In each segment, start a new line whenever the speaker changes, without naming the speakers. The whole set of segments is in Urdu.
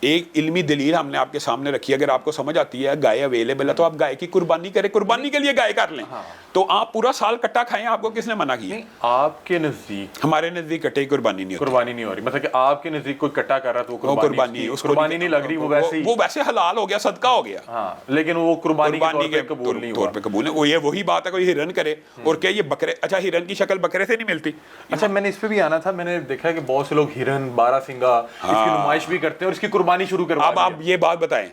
ایک علمی دلیل ہم نے آپ کے سامنے رکھی ہے, اگر آپ کو سمجھ آتی ہے گائے اویلیبل ہے تو آپ گائے کی قربانی کریں, قربانی کے لیے گائے کر لیں. تو آپ پورا سال کٹا کھائیں, آپ کو کس نے منع کیا؟
آپ کے نزدیک,
ہمارے نزدیک کٹے کی قربانی نہیں ہوتی.
قربانی نہیں ہو رہی, مطلب کہ آپ کے نزدیک کوئی کٹا کر رہا تو
وہ قربانی, اس
قربانی نہیں لگ رہی,
وہ ویسے حلال ہو گیا, صدقہ ہو گیا,
ہاں, لیکن وہ قربانی کے قبول نہیں
طور پہ قبول ہے. وہ یہ وہی بات ہے, کوئی ہرن کرے اور کیا یہ بکرے, اچھا ہرن کی شکل بکرے سے نہیں ملتی.
اچھا میں نے اس پہ بھی آنا تھا, میں نے دیکھا کہ بہت سے لوگ ہرن, بارہ سنگا اس کی نمائش بھی کرتے ہیں اور اس کی قربانی شروع کروا.
اب آپ یہ بات بتائیں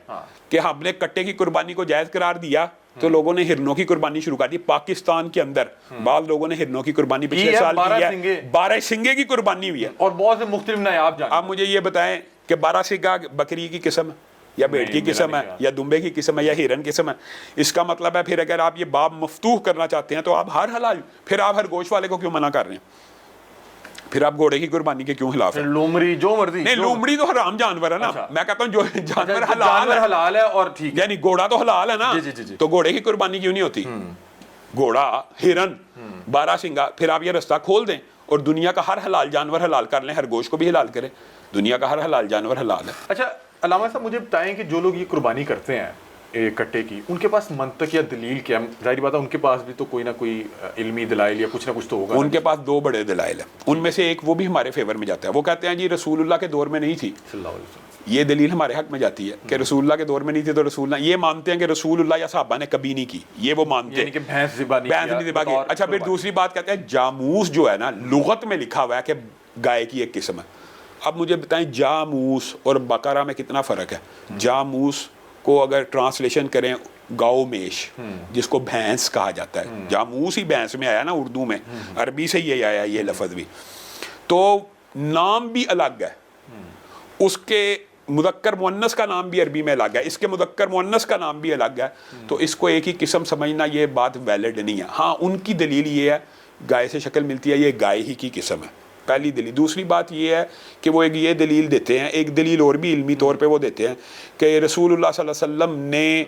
کہ ہم نے کٹے کی قربانی کو جائز قرار دیا تو لوگوں نے ہرنوں کی قربانی شروع کر دی. پاکستان کے اندر بعض لوگوں نے ہرنوں کی قربانی پچھلے سال کی ہے, 12 سنگے کی قربانی ہوئی ہے,
اور بہت سے مختلف نایاب جانور.
آپ مجھے یہ بتائیں کہ 12 سنگا بکری کی قسم ہے یا بھیڑ کی قسم ہے یا دمبے کی قسم ہے یا ہرن کی قسم ہے؟ اس کا مطلب ہے پھر اگر آپ یہ باب مفتوح کرنا چاہتے ہیں تو آپ ہر حلال, پھر آپ ہر گوشت والے کو کیوں منع کر رہے ہیں؟ پھر آپ گھوڑے کی قربانی کے کیوں خلاف ہیں؟
لومڑی جو مرضی,
نہیں لومڑی تو حرام جانور ہے نا, میں کہتا ہوں جو جانور حلال
ہے اور ٹھیک,
یعنی گھوڑا تو حلال ہے نا, تو گھوڑے کی قربانی کیوں نہیں ہوتی؟ گھوڑا, ہرن, 12 سنگا, پھر آپ یہ رستہ کھول دیں اور دنیا کا ہر حلال جانور حلال کر لیں, ہر گوشت کو بھی حلال کریں, دنیا کا ہر حلال جانور حلال ہے.
اچھا علامہ صاحب مجھے بتائیں کہ جو لوگ یہ قربانی کرتے ہیں کٹے کی, ان کے پاس منطق یا دلیل کیا؟ ظاہری بات ہے ان کے پاس بھی تو کوئی نہ کوئی علمی دلائل یا کچھ نہ کچھ تو ہوگا.
ان کے پاس 2 بڑے دلائل ہیں, ان میں سے ایک وہ بھی ہمارے فیور میں جاتا ہے. وہ کہتے ہیں جی رسول اللہ کے دور میں نہیں تھی,
صلی اللہ علیہ وسلم.
یہ دلیل ہمارے حق میں جاتی ہے کہ رسول اللہ کے دور میں نہیں تھی, تو رسول اللہ یہ مانتے ہیں کہ رسول اللہ یا صحابہ نے کبھی نہیں کی, یہ وہ مانتے ہیں
کہ بھینس ذبح نہیں
کی. اچھا پھر دوسری بات کہتے ہیں جاموس جو ہے نا, لغت میں لکھا ہوا ہے کہ گائے کی ایک قسم ہے. اب مجھے بتائیں جاموس اور بقرہ میں کتنا فرق ہے؟ جاموس کو اگر ٹرانسلیشن کریں گاؤ میش, جس کو بھینس کہا جاتا ہے, جاموس ہی بھینس میں آیا نا اردو میں, عربی سے یہ آیا یہ لفظ بھی, تو نام بھی الگ ہے, اس کے مذکر مؤنث کا نام بھی عربی میں الگ ہے, اس کے مذکر مؤنث کا نام بھی الگ ہے, تو اس کو ایک ہی قسم سمجھنا یہ بات ویلڈ نہیں ہے. ہاں ان کی دلیل یہ ہے گائے سے شکل ملتی ہے, یہ گائے ہی کی قسم ہے, پہلی دلیل. دوسری بات یہ ہے کہ وہ ایک یہ دلیل دیتے ہیں, ایک دلیل اور بھی علمی طور پہ وہ دیتے ہیں کہ رسول اللہ صلی اللہ علیہ وسلم نے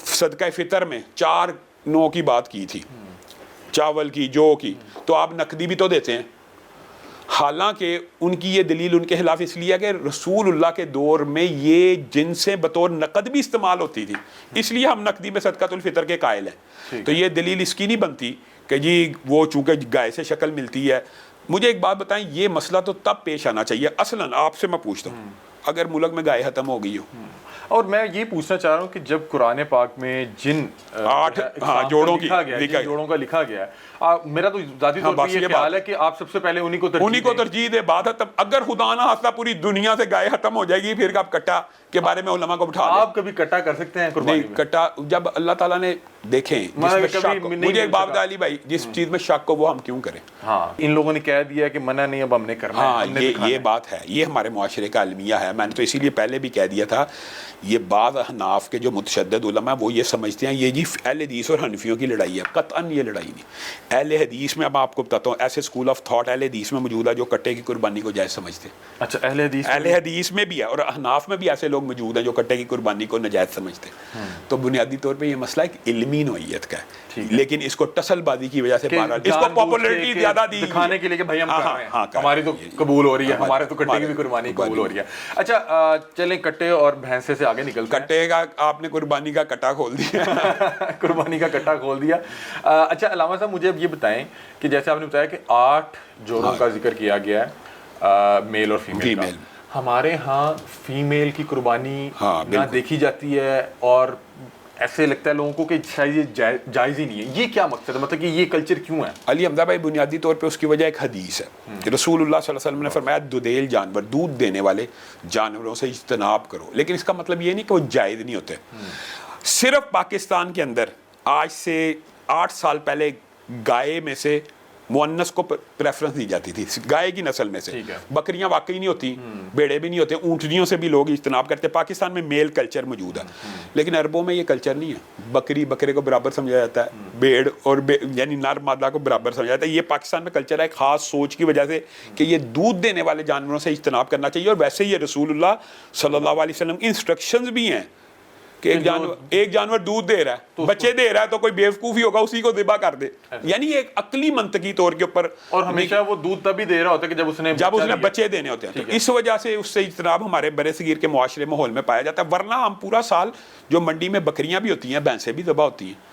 صدقہ فطر میں 4 نوع کی بات کی تھی, چاول کی, جو کی, تو آپ نقدی بھی تو دیتے ہیں. حالانکہ ان کی یہ دلیل ان کے خلاف اس لیے ہے کہ رسول اللہ کے دور میں یہ جنسیں بطور نقد بھی استعمال ہوتی تھی, اس لیے ہم نقدی میں صدقۃ الفطر کے قائل ہیں. تو یہ دلیل اس کی نہیں بنتی کہ جی وہ چونکہ گائے سے شکل ملتی ہے. مجھے ایک بات بتائیں, یہ مسئلہ تو تب پیش آنا چاہیے اصلاً, آپ سے میں پوچھتا ہوں, اگر ملک میں گائے ختم ہو گئی ہو.
اور میں یہ پوچھنا چاہ رہا ہوں کہ جب قرآن پاک میں جن
8 جوڑوں
کا لکھا گیا ہے, میرا تو ذاتی طور پر یہ خیال ہے کہ آپ سب سے پہلے انہی کو
ترجیح دے. بات ہے تب اگر خدا نہ خواستہ پوری دنیا سے گائے ختم ہو جائے گی, پھر آپ کٹا کے بارے میں علماء کو بٹھا دیں.
آپ کبھی کٹا کر سکتے ہیں قربانی میں؟
کٹا جب اللہ تعالیٰ نے دیکھیں, مجھے ایک بات علی بھائی, جس چیز میں شک ہو وہ ہم کیوں کریں؟
ہاں ان لوگوں نے کہہ دیا کہ منع نہیں, اب ہم نے کرنا ہے.
ہاں یہ بات ہے, یہ ہمارے معاشرے کا المیہ ہے. میں نے تو اسی لیے پہلے بھی کہہ دیا تھا, یہ بعض احناف کے جو متشدد علماء وہ یہ سمجھتے ہیں یہ جی اہل حدیث اور حنفیوں کی لڑائی ہے. قطعاً یہ لڑائی نہیں. اہل حدیث میں اب آپ کو بتاتا ہوں, ایسے اسکول آف تھاٹ اہل حدیث میں موجود ہے جو کٹے کی قربانی کو جائز سمجھتے ہیں.
اچھا اہل
حدیث میں بھی ہے, اور احناف میں بھی ایسے لوگ موجود ہیں جو کٹے کی قربانی کو ناجائز سمجھتے ہیں. تو بنیادی طور پہ یہ مسئلہ ایک علمی نوعیت کا ہے, لیکن اس کو ٹسل بازی کی وجہ سے اس کو پاپولرٹی زیادہ دی
دکھانے کے لیے کہ بھائی ہم کر رہے ہیں, ہماری تو قبول ہو رہی ہے, ہمارے تو کٹے کی بھی قربانی قبول ہو رہی ہے. اچھا چلیں کٹے اور بھینسے سے آگے نکلتے ہیں.
کٹے کا آپ نے قربانی کا کٹا کھول دیا.
قربانی کا کٹا کھول دیا. اچھا علامہ صاحب مجھے اب یہ بتائیں کہ جیسے آپ نے بتایا کہ 8 جوڑوں کا ذکر کیا گیا ہے, میل اور فیمیل کا. ہمارے ہاں فیمیل کی قربانی نہ دیکھی جاتی ہے, اور ایسے لگتا ہے لوگوں کو کہ شاید یہ جائز ہی نہیں ہے. یہ کیا مقصد ہے, مطلب کہ یہ کلچر کیوں ہے؟
علی حمزہ بھائی بنیادی طور پہ اس کی وجہ ایک حدیث ہے. رسول اللہ صلی اللہ علیہ وسلم نے فرمایا دودیل جانور, دودھ دینے والے جانوروں سے اجتناب کرو. لیکن اس کا مطلب یہ نہیں کہ وہ جائز نہیں ہوتے. صرف پاکستان کے اندر آج سے 8 سال پہلے گائے میں سے مؤنث کو پریفرنس دی جاتی تھی, گائے کی نسل میں سے. بکریاں واقعی نہیں ہوتی, بیڑے بھی نہیں ہوتے, اونٹنیوں سے بھی لوگ اجتناب کرتے. پاکستان میں میل کلچر موجود ہے, لیکن عربوں میں یہ کلچر نہیں ہے. بکری بکرے کو برابر سمجھا جاتا ہے, بیڑ اور یعنی نر مادہ کو برابر سمجھا جاتا ہے. یہ پاکستان میں کلچر ہے خاص سوچ کی وجہ سے کہ یہ دودھ دینے والے جانوروں سے اجتناب کرنا چاہیے. اور ویسے یہ رسول اللہ صلی اللہ علیہ وسلم کی انسٹرکشنز بھی ہیں کہ ایک جانور دودھ دے رہا ہے، بچے دے رہا ہے، تو کوئی بیوقوفی ہوگا اسی کو ذبح کر دے. یعنی ایک عقلی منطقی طور کے اوپر.
اور ہمیشہ وہ دودھ تبھی دے رہا ہوتا ہے کہ جب اس نے
بچے دینے ہوتے ہیں. تو اس وجہ سے اس سے اجتناب ہمارے برے صغیر کے معاشرے ماحول میں پایا جاتا ہے. ورنہ ہم پورا سال جو منڈی میں بکریاں بھی ہوتی ہیں، بھینسیں بھی ذبح ہوتی ہیں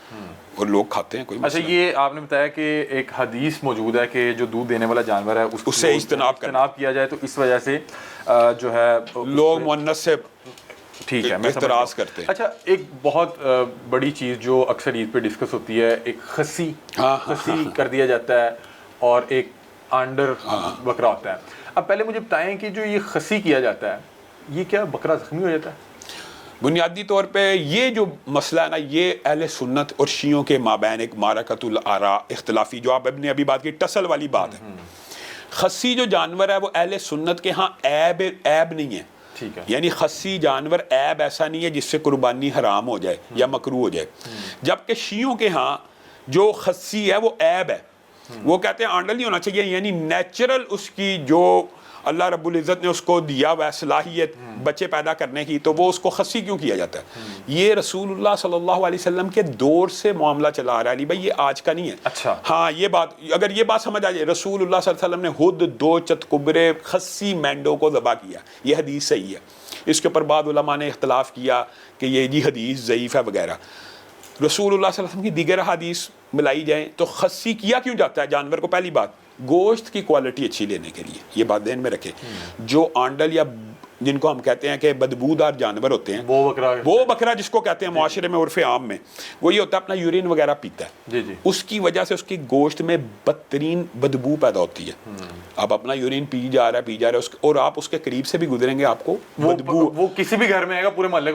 اور لوگ کھاتے ہیں. کوئی
اچھا، یہ آپ نے بتایا کہ ایک حدیث موجود ہے کہ جو دودھ دینے والا جانور ہے
اس سے اجتناب
کیا جائے، تو اس وجہ سے جو ہے
لوگ مؤنث سے
ٹھیک ہے
اعتراض کرتے ہیں.
اچھا، ایک بہت بڑی چیز جو اکثر عید پہ ڈسکس ہوتی ہے، ایک خسی کر دیا جاتا ہے اور ایک آنڈر بکرا ہوتا ہے. اب پہلے مجھے بتائیں کہ جو یہ خسی کیا جاتا ہے، یہ کیا بکرا زخمی ہو جاتا ہے؟
بنیادی طور پہ یہ جو مسئلہ ہے نا، یہ اہل سنت اور شیعوں کے مابین ایک معرکۃ الاراء اختلافی، جو آپ نے ابھی بات کی ٹسل والی بات ہے. خسی جو جانور ہے وہ اہل سنت کے ہاں عیب نہیں ہے. یعنی خسی جانور عیب ایسا نہیں ہے جس سے قربانی حرام ہو جائے یا مکروہ ہو جائے. جبکہ شیعوں کے ہاں جو خسی ہے وہ عیب ہے. وہ کہتے ہیں آنڈل نہیں ہونا چاہیے، یعنی نیچرل اس کی جو اللہ رب العزت نے اس کو دیا وہ صلاحیت بچے پیدا کرنے کی، تو وہ اس کو خسی کیوں کیا جاتا ہے؟ یہ رسول اللہ صلی اللہ علیہ وسلم کے دور سے معاملہ چلا آ رہا ہے علی بھائی، یہ آج کا نہیں ہے.
اچھا
ہاں، یہ بات اگر یہ بات سمجھ آ جائے، رسول اللہ صلی اللہ علیہ وسلم نے خود 2 چتکبرے خسی مینڈوں کو ذبح کیا، یہ حدیث صحیح ہے. اس کے اوپر بعض علماء نے اختلاف کیا کہ یہ جی حدیث ضعیف ہے وغیرہ. رسول اللہ صلی اللہ علیہ وسلم کی دیگر حدیث ملائی جائیں تو خسی کیا کیوں جاتا ہے جانور کو؟ پہلی بات، گوشت کی کوالٹی اچھی لینے کے لیے. یہ بات ذہن میں رکھیں. جو آنڈل یا جن کو ہم کہتے ہیں کہ بدبودار جانور ہوتے ہیں، وہ بکرا جس کو کہتے ہیں معاشرے میں عرف عام میں، وہ یہ ہوتا ہے اپنا یورین وغیرہ پیتا ہے. اس کی وجہ سے اس کی گوشت میں بدترین بدبو پیدا ہوتی ہے. اب اپنا یورین پی جا رہا ہے اور آپ اس کے قریب سے بھی گزریں گے، آپ کو بدبو،
وہ کسی بھی گھر میں آئے گا، پورے محلے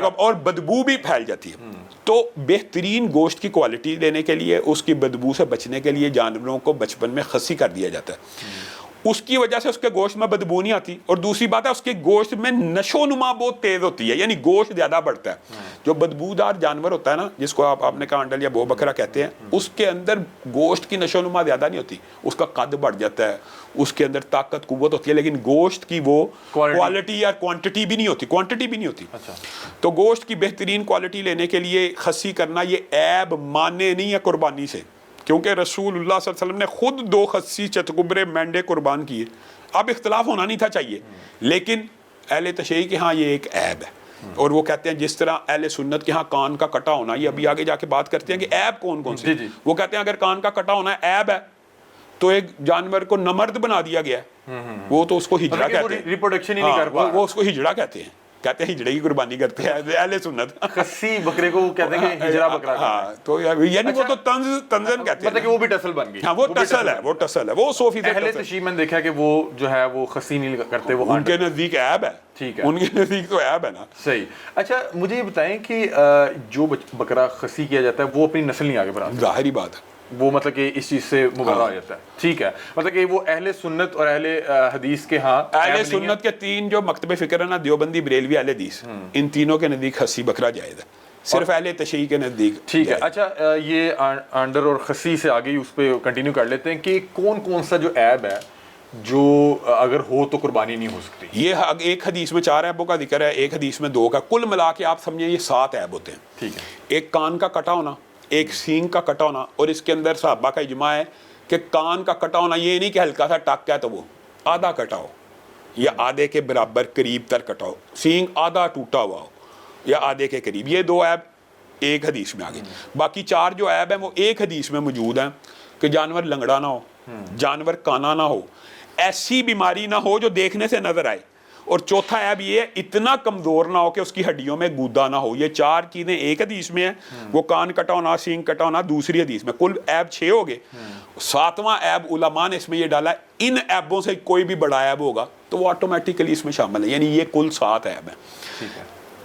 کو
اور بدبو بھی پھیل جاتی ہے. تو بہترین گوشت کی کوالٹی لینے کے لیے، اس کی بدبو سے بچنے کے لیے جانوروں کو بچپن میں خسی کر دیا جاتا ہے. اس کی وجہ سے اس کے گوشت میں بدبو نہیں آتی. اور دوسری بات ہے، اس کے گوشت میں نشو و نما بہت تیز ہوتی ہے، یعنی گوشت زیادہ بڑھتا ہے. جو بدبودار جانور ہوتا ہے نا، جس کو آپ نے کہا آنڈل یا بو بکرا کہتے ہیں، اس کے اندر گوشت کی نشو و نما زیادہ نہیں ہوتی. اس کا قد بڑھ جاتا ہے، اس کے اندر طاقت قوت ہوتی ہے، لیکن گوشت کی وہ کوالٹی یا کوانٹٹی بھی نہیں ہوتی. تو گوشت کی بہترین کوالٹی لینے کے لیے خسی کرنا یہ عیب مانے نہیں ہے قربانی سے، کیونکہ رسول اللہ صلی اللہ علیہ وسلم نے خود 2 خسی چتکبرے مینڈے قربان کیے. اب اختلاف ہونا نہیں تھا چاہیے، لیکن اہل تشیع کے ہاں یہ ایک عیب ہے. اور وہ کہتے ہیں جس طرح اہل سنت کے ہاں کان کا کٹا ہونا، یہ ابھی آگے جا کے بات کرتے ہیں کہ عیب کون کون سے. وہ کہتے ہیں اگر کان کا کٹا ہونا عیب ہے تو ایک جانور کو نمرد بنا دیا گیا ہے، وہ تو اس کو ہجڑا کہتے ہیں.
ریپروڈکشن ہی نہیں کر پا،
وہ اس کو ہجڑا کہتے ہیں ہجڑے کی قربانی کرتے ہیں اہل سنت.
خسی بکرے کو کہتے ہیں کہ ہجڑا بکرا.
ہاں، تو یعنی وہ تو تنزن کہتے ہیں،
مطلب کہ وہ بھی ٹسل بن گئی.
ہاں، وہ ٹسل ہے، وہ 100%
اہل تشیع میں دیکھا کہ وہ جو ہے وہ خسی نہیں کرتے، وہ
ان کے نزدیک عیب ہے.
ٹھیک ہے،
ان کے نزدیک تو عیب ہے نا.
صحیح. اچھا، مجھے یہ بتائیں کہ جو بکرا خسی کیا جاتا ہے وہ اپنی نسل نہیں آگے بڑھاتا؟
ظاہری بات ہے،
وہ مطلب کہ اس چیز سے مبرہ ہو جاتا ہے. ٹھیک ہے، مطلب کہ وہ اہل سنت اور اہل حدیث کے ہاں،
اہل سنت کے 3 جو مکتب فکر ہے نا، دیوبندی، بریلوی، اہل حدیث، ان تینوں کے نزدیک خسی بکرا جائز ہے. صرف اہل تشیع کے نزدیک.
ٹھیک ہے. اچھا، یہ آنڈر اور خسی سے آگے اس پہ کنٹینیو کر لیتے ہیں کہ کون سا جو عیب ہے جو اگر ہو تو قربانی نہیں ہو سکتی.
یہ ایک حدیث میں 4 عیبوں کا ذکر ہے، ایک حدیث میں 2 کا. کل ملا کے آپ سمجھیں یہ 7 عیب ہوتے ہیں.
ٹھیک ہے.
ایک کان کا کٹا ہونا، ایک سینگ کا کٹا ہونا، اور اس کے اندر صحابہ کا اجماع ہے کہ کان کا کٹا ہونا یہ نہیں کہ ہلکا سا ٹک ہے تو وہ آدھا کٹا ہو یا آدھے کے برابر قریب تر کٹا ہو، سینگ آدھا ٹوٹا ہوا ہو یا آدھے کے قریب. یہ 2 عیب ایک حدیث میں آگے. باقی 4 جو عیب ہیں وہ ایک حدیث میں موجود ہیں کہ جانور لنگڑا نہ ہو، جانور کانا نہ ہو، ایسی بیماری نہ ہو جو دیکھنے سے نظر آئے، اور چوتھا عیب یہ ہے اتنا کمزور نہ ہو کہ اس کی ہڈیوں میں گودا نہ ہو. یہ 4 چیزیں ایک حدیث میں ہیں. وہ کان کٹا ہونا، سینگ کٹا ہونا دوسری حدیث میں. کل عیب 6 ہو گئے. 7واں عیب علماء نے اس میں یہ ڈالا ہے ان عیبوں سے کوئی بھی بڑا عیب ہوگا تو وہ آٹومیٹیکلی اس میں شامل ہے. یعنی یہ کل 7 عیب ہیں.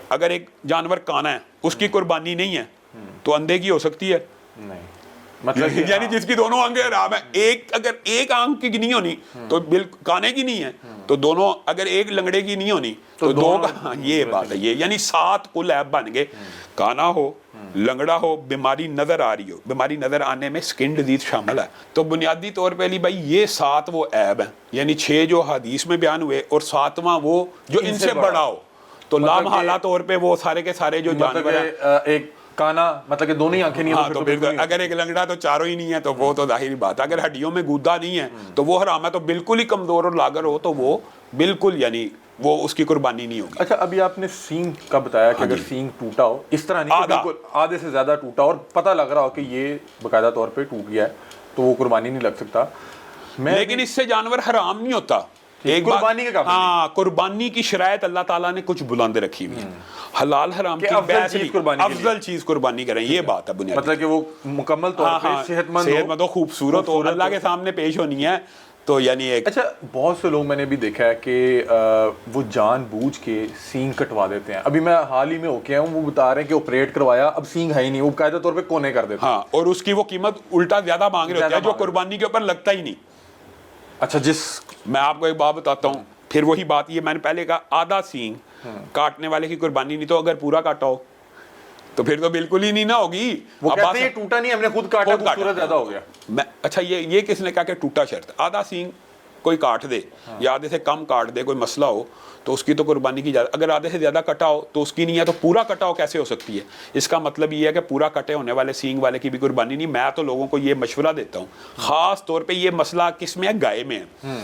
اگر ایک جانور کانا ہے، اس کی قربانی نہیں ہے تو اندھے کی ہو سکتی ہے
نہیں، مطلب
یعنی جس کی دونوں آنکھیں حرام ہیں. اگر ایک آنکھ کی نہیں ہونی تو کانے کی نہیں ہے تو دونوں، اگر ایک لنگڑے کی نہیں ہونی تو 2 کا. یہ بات ہے. یہ یعنی 7 کل عیب بن گئے. کانا ہو، لنگڑا ہو، بیماری نظر آ رہی ہو. بیماری نظر آنے میں سکن ڈیزیز شامل ہے. تو بنیادی طور پہ علی بھائی یہ 7 وہ عیب ہیں، یعنی 6 جو حدیث میں بیان ہوئے اور 7واں وہ جو ان سے بڑا ہو. تو لامحالہ طور پہ وہ سارے کے سارے جو جانور ہیں
ایک کانا مطلب کہ دونوں ہی آنکھیں نہیں ہیں
تو بالکل اگر ایک لنگڑا تو چاروں ہی نہیں ہے تو وہ تو ظاہری بات ہے. اگر ہڈیوں میں گودا نہیں ہے تو وہ حرام ہے. تو بالکل ہی کمزور اور لاغر ہو تو وہ بالکل یعنی وہ اس کی قربانی نہیں ہوگی.
اچھا ابھی آپ نے سینگ کا بتایا کہ اگر سینگ ٹوٹا ہو اس طرح نہیں کہ بالکل آدھے سے زیادہ ٹوٹا اور پتہ لگ رہا ہو کہ یہ باقاعدہ طور پہ ٹوٹ گیا ہے تو وہ قربانی نہیں لگ سکتا.
لیکن اس سے جانور حرام نہیں ہوتا. ایک
قربانی کا
ہاں قربانی کی شرائط اللہ تعالیٰ نے کچھ بلند رکھی ہوئی ہے. حلال حرام کی بحث نہیں, افضل چیز قربانی کریں یہ بات ہے بنیادی.
مطلب کہ وہ مکمل طور پہ صحت مند
ہو, خوبصورت ہو, اللہ کے سامنے پیش ہونی ہے تو یعنی ایک.
اچھا بہت سے لوگ میں نے بھی دیکھا ہے کہ وہ جان بوجھ کے سینگ کٹوا دیتے ہیں. ابھی میں حال ہی میں ہو کے ہوں, وہ بتا رہے ہیں کہ آپریٹ کروایا اب سینگ ہے ہی نہیں, وہ قاعدہ طور پہ کونے کر دیتے ہیں.
ہاں اور اس کی وہ قیمت الٹا زیادہ مانگ رہے ہوتے ہیں جو قربانی کے اوپر لگتا ہی نہیں.
اچھا جس
میں آپ کو ایک بات بتاتا ہوں, پھر وہی بات یہ میں نے پہلے کہا آدھا سینگ کاٹنے والے کی قربانی نہیں, تو اگر پورا کاٹا ہو تو پھر تو بالکل ہی نہیں نہ ہوگی.
وہ کہتے ہیں یہ ٹوٹا نہیں, ہم نے خود کاٹا, خوبصورت زیادہ ہو گیا.
اچھا یہ کس نے کہا کہ ٹوٹا شرط, آدھا سینگ کوئی کاٹ دے یا آدھے سے کم کاٹ دے, کوئی مسئلہ ہو تو اس کی تو قربانی کی جاتی. اگر آدھے سے زیادہ کٹا ہو تو اس کی نہیں ہے, تو پورا کٹا ہو کیسے ہو سکتی ہے؟ اس کا مطلب یہ ہے کہ پورا کٹے ہونے والے سینگ والے کی بھی قربانی نہیں. میں تو لوگوں کو یہ مشورہ دیتا ہوں, خاص طور پہ یہ مسئلہ کس میں ہے, گائے میں ہے.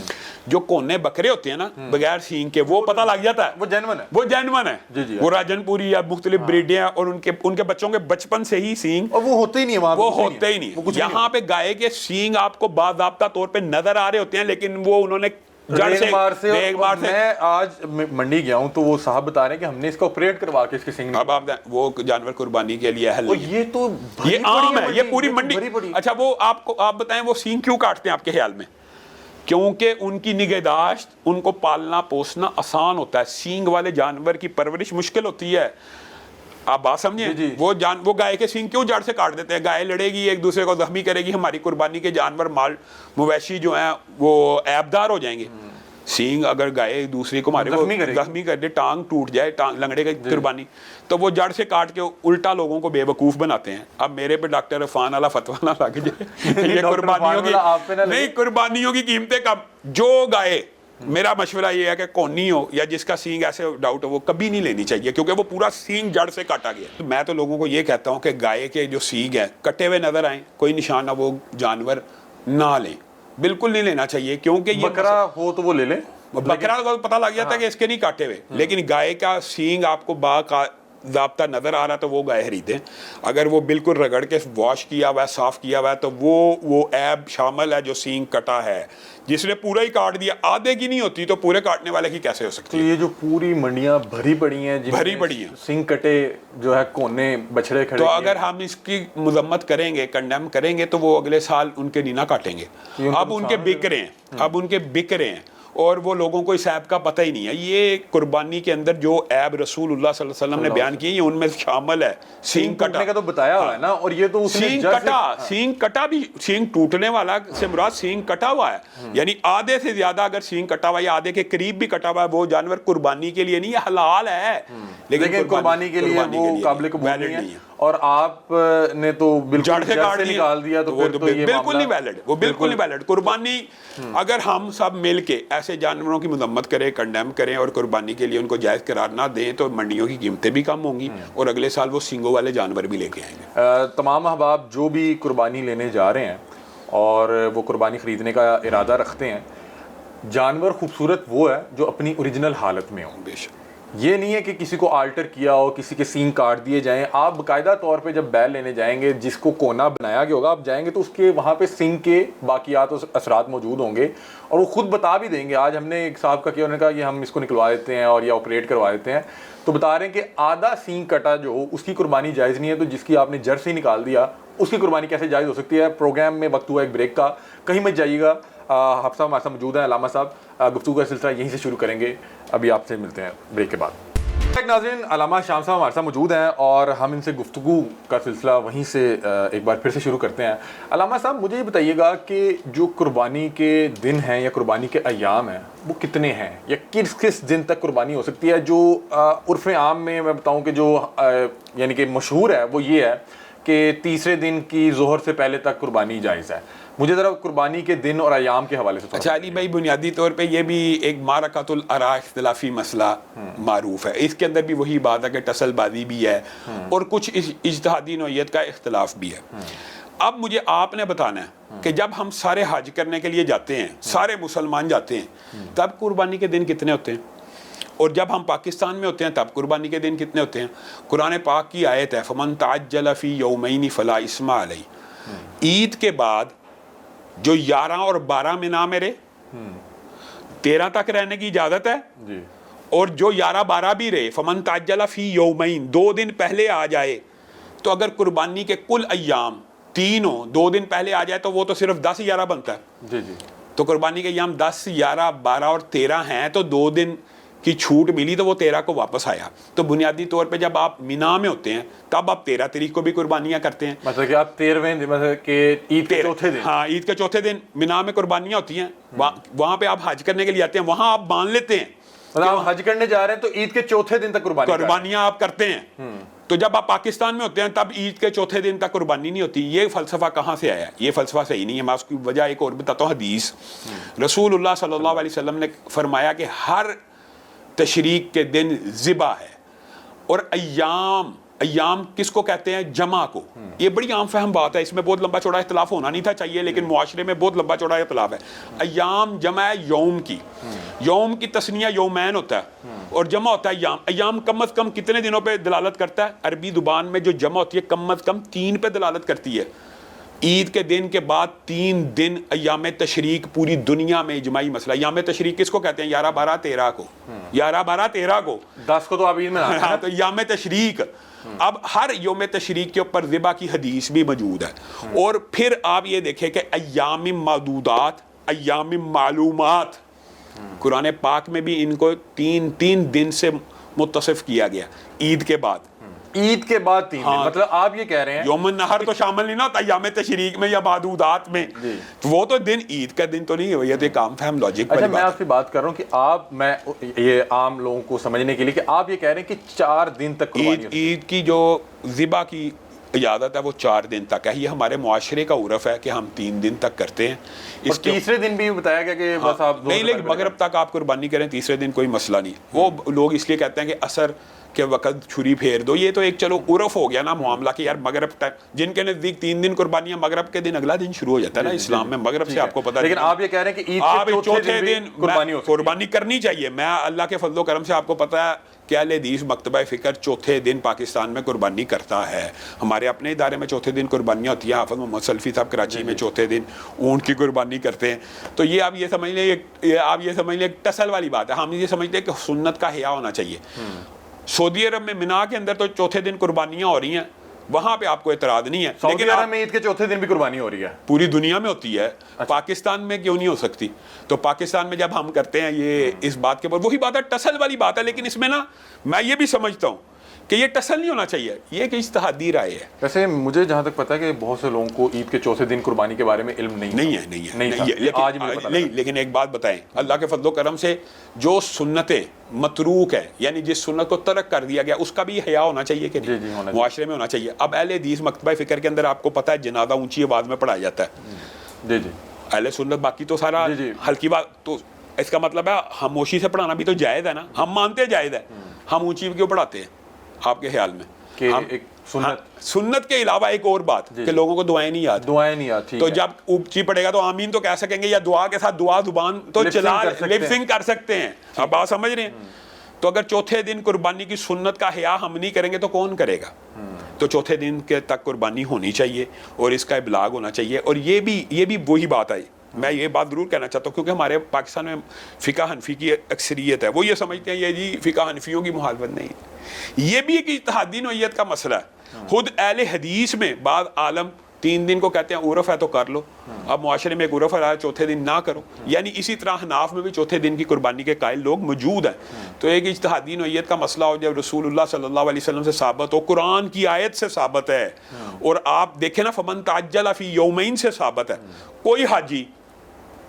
جو کونے بکرے ہوتے ہیں نا بغیر سینگ کے, وہ پتہ لگ جاتا ہے
وہ جینون ہے,
وہ جینون ہے, وہ راجن پوری یا مختلف بریڈیں ہیں, اور ان کے بچوں کے بچپن سے ہی سینگ,
اور وہ ہوتے ہی نہیں,
وہ ہوتے ہی نہیں. یہاں پہ گائے کے سینگ آپ کو باضابطہ طور پہ نظر آ رہے ہوتے ہیں, لیکن وہ انہوں نے
میں آج منڈی گیا ہوں تو وہ صاحب بتا رہے ہیں کہ ہم نے اس کو آپریٹ کروا کے اس کے سینگ,
اب آپ وہ جانور قربانی کے لیے اہل
نہیں. یہ تو
یہ عام ہے, یہ پوری منڈی. اچھا وہ آپ بتائیں وہ سینگ کیوں کاٹتے ہیں آپ کے خیال میں؟ کیونکہ ان کی نگہداشت, ان کو پالنا پوسنا آسان ہوتا ہے. سینگ والے جانور کی پرورش مشکل ہوتی ہے. آپ بات سمجھیں, وہ گائے کے سینگ کیوں جڑ سے کاٹ دیتے ہیں؟ گائے لڑے گی, ایک دوسرے کو زخمی کرے گی, ہماری قربانی کے جانور مال مویشی جو ہیں وہ عیبدار ہو جائیں گے. سینگ اگر گائے ایک دوسرے کو مارے, زخمی کر دے, ٹانگ ٹوٹ جائے, لنگڑے کی قربانی, تو وہ جڑ سے کاٹ کے الٹا لوگوں کو بے وقوف بناتے ہیں. اب میرے پہ ڈاکٹر عرفان والا فتویٰ نہ لگ جائے, یہ قربانیوں کی نہیں, قربانیوں کی قیمتیں کم. جو گائے, میرا مشورہ یہ ہے کہ کونی ہو یا جس کا سینگ ایسے ڈاؤٹ ہو, وہ کبھی نہیں لینی چاہیے, کیونکہ وہ پورا سینگ جڑ سے کاٹا گیا. میں تو لوگوں کو یہ کہتا ہوں کہ گائے کے جو سینگ ہے کٹے ہوئے نظر آئیں, کوئی نشان نہ, وہ جانور نہ لیں, بالکل نہیں لینا چاہیے. کیونکہ یہ
بکرا ہو تو وہ لے لیں,
بکرا کو پتہ لگ جاتا ہے کہ اس کے نہیں کاٹے ہوئے, لیکن گائے کا سینگ آپ کو ضابطہ نظر آ رہا تو وہ گائے خریدیں. اگر وہ بالکل رگڑ کے واش کیا ہوا ہے, صاف کیا ہوا ہے, تو وہ عیب شامل ہے جو سینگ کٹا ہے. جس نے پورا ہی کاٹ دیا, آدھے کی نہیں ہوتی, تو پورے کاٹنے والے کی کیسے ہو سکتی ہے؟
یہ جو پوری منڈیاں بھری پڑی ہیں,
بھری پڑی ہیں,
سینگ کٹے جو ہے کونے بچڑے کھڑے,
تو اگر ہم اس کی مذمت کریں گے, کنڈیم کریں گے, تو وہ اگلے سال ان کے نینا کاٹیں گے. اب ان کے بک رہے ہیں, اور وہ لوگوں کو اس عیب کا پتہ ہی نہیں ہے. یہ قربانی کے اندر جو عیب رسول اللہ صلی اللہ علیہ وسلم نے بیان کی, یہ ان میں شامل ہے. سینگ کٹا
کا تو بتایا ہوا ہے نا, اور یہ تو
سینگ کٹا بھی, سینگ ٹوٹنے والا سے مراد سینگ کٹا ہوا ہے, یعنی آدھے سے زیادہ اگر سینگ کٹا ہوا یا آدھے کے قریب بھی کٹا ہوا ہے, وہ جانور قربانی کے لیے نہیں, یہ حلال ہے, لیکن
قربانی کے لیے وہ قابل قبول نہیں ہے. اور آپ نے تو
جڑ سے کاٹ
نکال دیا, تو
بالکل نہیں ویلڈ, وہ بالکل نہیں ویلڈ. قربانی اگر ہم سب مل کے ایسے جانوروں کی مذمت کریں, کنڈیم کریں, اور قربانی کے لیے ان کو جائز قرار نہ دیں, تو منڈیوں کی قیمتیں بھی کم ہوں گی, اور اگلے سال وہ سینگوں والے جانور بھی لے کے آئیں گے.
تمام احباب جو بھی قربانی لینے جا رہے ہیں اور وہ قربانی خریدنے کا ارادہ رکھتے ہیں, جانور خوبصورت وہ ہے جو اپنی اوریجنل حالت میں ہوں. بے شک یہ نہیں ہے کہ کسی کو آلٹر کیا ہو, کسی کے سینگ کاٹ دیے جائیں. آپ باقاعدہ طور پہ جب بیل لینے جائیں گے, جس کو کونا بنایا گیا ہوگا, آپ جائیں گے تو اس کے وہاں پہ سینگ کے باقیات اور اثرات موجود ہوں گے, اور وہ خود بتا بھی دیں گے. آج ہم نے ایک صاحب کا کیا, انہوں نے کہا کہ ہم اس کو نکلوا دیتے ہیں اور یا آپریٹ کروا دیتے ہیں, تو بتا رہے ہیں کہ آدھا سینگ کٹا جو ہو اس کی قربانی جائز نہیں ہے, تو جس کی آپ نے جڑ سے نکال دیا اس کی قربانی کیسے جائز ہو سکتی ہے. پروگرام میں وقت ہوا ایک بریک کا, کہیں مت جائیے گا. حفصہ ہمارے ساتھ موجود ہیں, علامہ صاحب, گفتگو کا سلسلہ یہیں سے شروع کریں گے. ابھی آپ سے ملتے ہیں بریک کے بعد. ناظرین, علامہ شام صاحب ہمارے ساتھ موجود ہیں اور ہم ان سے گفتگو کا سلسلہ وہیں سے ایک بار پھر سے شروع کرتے ہیں. علامہ صاحب مجھے یہ بتائیے گا کہ جو قربانی کے دن ہیں یا قربانی کے ایام ہیں وہ کتنے ہیں, یا کس کس دن تک قربانی ہو سکتی ہے؟ جو عرف عام میں بتاؤں کہ جو یعنی کہ مشہور ہے وہ یہ ہے کہ تیسرے دن کی ظہر سے پہلے تک قربانی جائز ہے. مجھے ذرا قربانی کے دن اور ایام کے حوالے سے.
اچھا علی بھائی، بنیادی طور پہ یہ بھی ایک معرکۃ الآراء اختلافی مسئلہ معروف ہے. اس کے اندر بھی وہی بات ہے کہ ٹسل بازی بھی ہے اور کچھ اجتہادی نوعیت کا اختلاف بھی ہے. اب مجھے آپ نے بتانا ہے کہ جب ہم سارے حج کرنے کے لیے جاتے ہیں، سارے مسلمان جاتے ہیں، تب قربانی کے دن کتنے ہوتے ہیں؟ اور جب ہم پاکستان میں ہوتے ہیں تب قربانی کے دن کتنے ہوتے ہیں؟ قرآن پاک کی آیت ہے فمن تعجل فی یومین فلا اثم علیہ. عید کے بعد جو 11 اور 12 مینا میں رہے 13 تک رہنے کی اجازت ہے
جی.
اور جو 11 12 بھی رہے فمن تعجل فی یومین 2 دن پہلے آ جائے، تو اگر قربانی کے کل ایام 3 ہو 2 دن پہلے آ جائے تو وہ تو صرف 10 11 بنتا ہے.
جی جی.
تو قربانی کے ایام 10 11 12 اور 13 ہیں، تو 2 دن کی چھوٹ ملی تو وہ 13 کو واپس آیا. تو بنیادی طور پہ جب آپ مینا میں ہوتے ہیں تب آپ 13 تاریخ کو بھی قربانیاں کرتے ہیں.
مطلب کہ آپ 13ویں مطلب کہ عید کے چوتھے دن.
ہاں، عید کے چوتھے دن مینا میں قربانیاں ہوتی ہیں. وہاں پہ آپ حج کرنے کے لیے آتے ہیں، وہاں آپ باندھ لیتے ہیں.
مطلب آپ حج کرنے جا رہے ہیں تو عید کے چوتھے دن تک
قربانیاں آپ کرتے ہیں. تو جب آپ پاکستان میں ہوتے ہیں تب عید کے چوتھے دن تک قربانی نہیں ہوتی. یہ فلسفہ کہاں سے آیا؟ یہ فلسفہ صحیح نہیں ہے. میں اس کی وجہ ایک اور بتاتا ہوں. حدیث رسول اللہ صلی اللہ علیہ وسلم نے فرمایا کہ ہر تشریق کے دن ذبح ہے. اور ایام کس کو کہتے ہیں؟ جمع کو. یہ بڑی عام فہم بات ہے، اس میں بہت لمبا چوڑا اختلاف ہونا نہیں تھا چاہیے، لیکن معاشرے میں بہت لمبا چوڑا اختلاف ہے. ایام جمع ہے یوم کی. یوم کی تسنیہ یومین ہوتا ہے اور جمع ہوتا ہے ایام. ایام کم از کم کتنے دنوں پہ دلالت کرتا ہے؟ عربی زبان میں جو جمع ہوتی ہے کم از کم 3 پہ دلالت کرتی ہے. عید کے دن کے بعد 3 دن ایام تشریق پوری دنیا میں اجماعی مسئلہ. ایام تشریق کس کو کہتے ہیں؟ 11 12 13 کو. 11 12 13 کو.
10 کو تو آپ عید میں
ہاں، تو ایام تشریق. اب ہر یوم تشریق کے اوپر ذبح کی حدیث بھی موجود ہے. اور پھر آپ یہ دیکھیں کہ ایام معدودات، ایام معلومات، قرآن پاک میں بھی ان کو 3 دن سے متصف کیا گیا. عید کے بعد،
عید کے بعد 3 دن. مطلب آپ یہ کہہ رہے ہیں
یوم النحر تو شامل نہیں نہ ہوتا ایام تشریق میں یا معدودات میں. وہ تو دن عید کا دن تو نہیں ہے. یہ تو ایک عام فہم لاجک.
اچھا، میں آپ سے بات کر رہا ہوں کہ میں یہ عام لوگوں کو سمجھنے کے لیے کہ آپ یہ کہہ رہے ہیں کہ 4 دن تک
عید کی جو ذبح کی اجازت ہے وہ 4 دن تک ہے. یہ ہمارے معاشرے کا عرف ہے کہ ہم 3 دن تک کرتے ہیں.
اس تیسرے دن بھی بتایا گیا کہ بس آپ
نہیں، لیکن مغرب تک آپ قربانی کریں، تیسرے دن کوئی مسئلہ نہیں. وہ لوگ اس لیے کہتے ہیں کہ عصر کے وقت چھری پھیر دو. یہ تو ایک چلو عرف ہو گیا نا معاملہ کہ یار مغرب تک، جن کے نزدیک 3 دن قربانیاں، مغرب کے دن اگلا دن شروع ہو جاتا ہے نا اسلام میں. مغرب سے آپ کو پتا.
لیکن آپ یہ کہہ رہے ہیں کہ عید کے چوتھے دن
قربانی کرنی چاہیے. میں اللہ کے فضل و کرم سے آپ کو پتا ہے کہ اہل حدیث مکتبہ فکر چوتھے دن پاکستان میں قربانی کرتا ہے. ہمارے اپنے ادارے میں چوتھے دن قربانیاں ہوتی ہیں. حافظ محمد سلفی صاحب کراچی میں چوتھے دن اونٹ کی قربانی کرتے ہیں. تو یہ آپ یہ سمجھ لیں ایک ٹسل والی بات ہے. ہم یہ سمجھتے ہیں کہ سنت کا حیا ہونا چاہیے. سعودی عرب میں مینا کے اندر تو چوتھے دن قربانیاں ہو رہی ہیں، وہاں پہ آپ کو اعتراض نہیں ہے.
سعودی عرب میں عید کے چوتھے دن بھی قربانی ہو رہی ہے.
پوری دنیا میں ہوتی ہے. پاکستان میں کیوں نہیں ہو سکتی؟ تو پاکستان میں جب ہم کرتے ہیں یہ اس بات کے اوپر وہی بات ہے، ٹسل والی بات ہے. لیکن اس میں نا میں یہ بھی سمجھتا ہوں کہ یہ ٹسل نہیں ہونا چاہیے. یہ ایک اجتہادی رائے ہے.
ویسے مجھے جہاں تک پتا ہے کہ بہت سے لوگوں کو عید کے چوتھے دن قربانی کے بارے میں علم نہیں ہے.
لیکن ایک بات بتائیں، اللہ کے فضل و کرم سے جو سنتیں متروک ہے، یعنی جس سنت کو ترک کر دیا گیا، اس کا بھی حیا ہونا چاہیے کہ نہیں؟ معاشرے میں ہونا چاہیے. اب اہل حدیث مکتبہ فکر کے اندر آپ کو پتا ہے جنازہ اونچی آواز میں پڑھایا جاتا ہے.
جی جی.
اہل سنت باقی تو سارا ہلکی بات. تو اس کا مطلب ہے خاموشی سے پڑھانا بھی تو جائز ہے نا. ہم مانتے جائز ہے، ہم اونچی کیوں پڑھاتے ہیں آپ کے خیال میں؟
کہ ایک
سنت کے علاوہ ایک اور بات کہ لوگوں کو دعائیں نہیں آتی. تو جب اونچی پڑے گا تو آمین تو کہہ سکیں گے، یا دعا کے ساتھ دعا زبان تو چلا لپ سنگ کر سکتے ہیں. آپ بات سمجھ رہے ہیں؟ تو اگر چوتھے دن قربانی کی سنت کا حیا ہم نہیں کریں گے تو کون کرے گا؟ تو چوتھے دن کے تک قربانی ہونی چاہیے اور اس کا ابلاغ ہونا چاہیے. اور یہ بھی وہی بات ہے. میں یہ بات ضرور کہنا چاہتا ہوں کیونکہ ہمارے پاکستان میں فقہ حنفی کی اکثریت ہے. وہ یہ سمجھتے ہیں یہ جی فقہ حنفیوں کی مخالفت نہیں. یہ بھی ایک اجتہادی نوعیت کا مسئلہ ہے. خود اہل حدیث میں بعض عالم 3 دن کو کہتے ہیں عرف ہے تو کر لو. اب معاشرے میں ایک عرف ہے چوتھے دن نہ کرو. یعنی اسی طرح حناف میں بھی چوتھے دن کی قربانی کے قائل لوگ موجود ہیں. تو ایک اجتہادی نوعیت کا مسئلہ ہو جب رسول اللہ صلی اللہ علیہ وسلم سے ثابت ہو، قرآن کی آیت سے ثابت ہے، اور آپ دیکھیں نا فمن تعجل فی یومین سے ثابت ہے. کوئی حاجی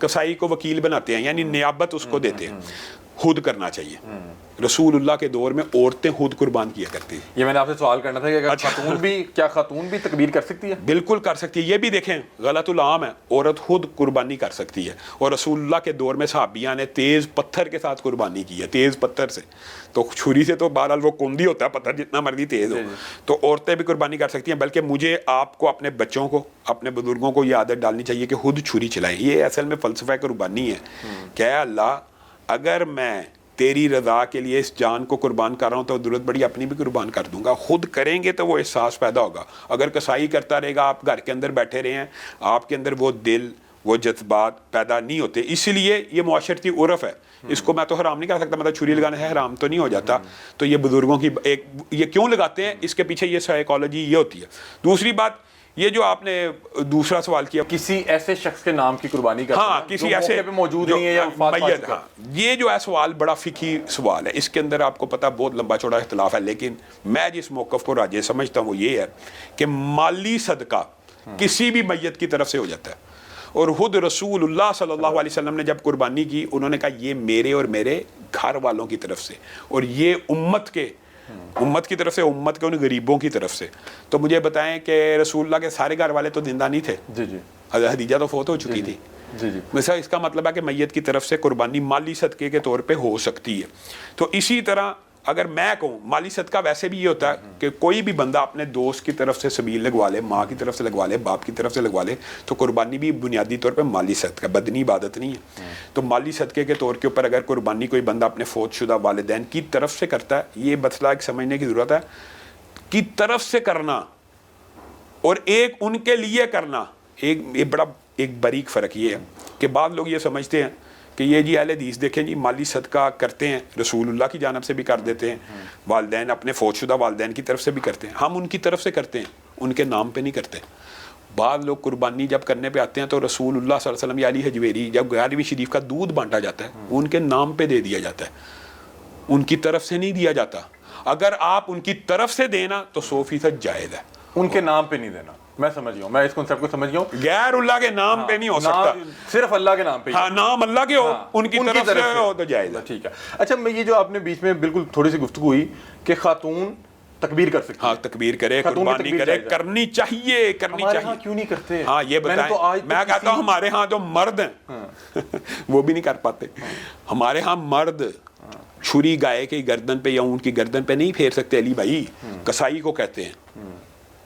کسائی کو وکیل بناتے ہیں یعنی نیابت اس کو دیتے ہیں. خود کرنا چاہیے. رسول اللہ کے دور میں عورتیں خود قربان کیا کرتی ہیں.
یہ میں نے آپ سے سوال کرنا تھا کہ اگر خاتون بھی تکبیر کر سکتی ہے؟
بالکل کر سکتی ہے. یہ بھی دیکھیں غلط العام ہے, عورت خود قربانی کر سکتی ہے. اور رسول اللہ کے دور میں صحابیہ نے تیز پتھر کے ساتھ قربانی کی ہے, تیز پتھر سے. تو چھری سے تو بہرحال وہ کندی ہوتا ہے, پتھر جتنا مرضی تیز ہو. تو عورتیں بھی قربانی کر سکتی ہیں. بلکہ مجھے آپ کو اپنے بچوں کو, اپنے بزرگوں کو یہ عادت ڈالنی چاہیے کہ خود چھری چلائیں. یہ اصل میں فلسفہ قربانی ہے کہ اے اللہ اگر میں تیری رضا کے لیے اس جان کو قربان کر رہا ہوں تو ضرورت بڑی اپنی بھی قربان کر دوں گا. خود کریں گے تو وہ احساس پیدا ہوگا. اگر کسائی کرتا رہے گا, آپ گھر کے اندر بیٹھے رہے ہیں, آپ کے اندر وہ دل, وہ جذبات پیدا نہیں ہوتے. اسی لیے یہ معاشرتی عرف ہے, اس کو میں تو حرام نہیں کر سکتا. مطلب چھری لگانا ہے حرام تو نہیں ہو جاتا. تو یہ بزرگوں کی ایک یہ کیوں لگاتے ہیں, اس کے پیچھے یہ سائیکالوجی یہ ہوتی ہے. دوسری بات یہ جو آپ نے دوسرا سوال کیا,
کسی ایسے شخص کے نام کی قربانی کرتے ہیں,
ہاں کسی ایسے
پہ موجود نہیں ہے یا وفات پا چکا ہے.
یہ جو ہے سوال بڑا فقہی سوال ہے. اس کے اندر آپ کو پتا بہت لمبا چوڑا اختلاف ہے. لیکن میں جس موقف کو راجح سمجھتا ہوں وہ یہ ہے کہ مالی صدقہ کسی بھی میت کی طرف سے ہو جاتا ہے. اور خود رسول اللہ صلی اللہ علیہ وسلم نے جب قربانی کی, انہوں نے کہا یہ میرے اور میرے گھر والوں کی طرف سے, اور یہ امت کی طرف سے, امت کے ان غریبوں کی طرف سے. تو مجھے بتائیں کہ رسول اللہ کے سارے گھر والے تو زندہ نہیں تھے.
جی جی.
حضرت خدیجہ تو فوت ہو چکی تھی.
جی جی.
مثلا اس کا مطلب ہے کہ میت کی طرف سے قربانی مالی صدقے کے طور پہ ہو سکتی ہے. تو اسی طرح اگر میں کہوں مالی صدقہ ویسے بھی یہ ہوتا ہے کہ کوئی بھی بندہ اپنے دوست کی طرف سے سبیل لگوا لے, ماں کی طرف سے لگوا لے, باپ کی طرف سے لگوا لے, تو قربانی بھی بنیادی طور پہ مالی صدقہ, بدنی عبادت نہیں ہے. تو مالی صدقے کے طور کے اوپر اگر قربانی کوئی بندہ اپنے فوت شدہ والدین کی طرف سے کرتا ہے, یہ مسئلہ ایک سمجھنے کی ضرورت ہے. کی طرف سے کرنا اور ایک ان کے لیے کرنا, ایک باریک فرق یہ ہے کہ بعض لوگ یہ سمجھتے ہیں کہ یہ جی اہل حدیث دیکھیں جی مالی صدقہ کرتے ہیں, رسول اللہ کی جانب سے بھی کر دیتے ہیں, والدین اپنے فوت شدہ والدین کی طرف سے بھی کرتے ہیں. ہم ان کی طرف سے کرتے ہیں, ان کے نام پہ نہیں کرتے. بعض لوگ قربانی جب کرنے پہ آتے ہیں تو رسول اللہ صلی اللہ علیہ وسلم یا علی حجویری جب 11ویں شریف کا دودھ بانٹا جاتا ہے ان کے نام پہ دے دیا جاتا ہے, ان کی طرف سے نہیں دیا جاتا. اگر آپ ان کی طرف سے دینا تو 100% جائز ہے,
ان کے نام پہ نہیں دینا. میں سمجھ گیا ہوں, میں اس کنسیپٹ کو سمجھ گیا ہوں.
غیر اللہ کے نام پہ نہیں ہو سکتا,
صرف اللہ کے نام پہ.
ہاں نام اللہ کے ہو, ان کی طرف سے ہو تو جائز ہے.
ٹھیک ہے. اچھا میں یہ جو آپ نے بیچ میں بالکل تھوڑی سی گفتگو ہوئی کہ خاتون تکبیر کر سکتی ہے.
ہاں تکبیر کرے, قربانی کرے, کرنی چاہیے, کرنی چاہیے.
ہمارے ہاں کیوں نہیں کرتے؟
ہاں یہ بتائیں, میں کہتا ہوں ہمارے ہاں جو مرد ہیں وہ بھی نہیں کر پاتے. ہمارے ہاں مرد چھری گائے کی گردن پہ یا اونٹ کی گردن پہ نہیں پھیر سکتے علی بھائی, کسائی کو کہتے ہیں.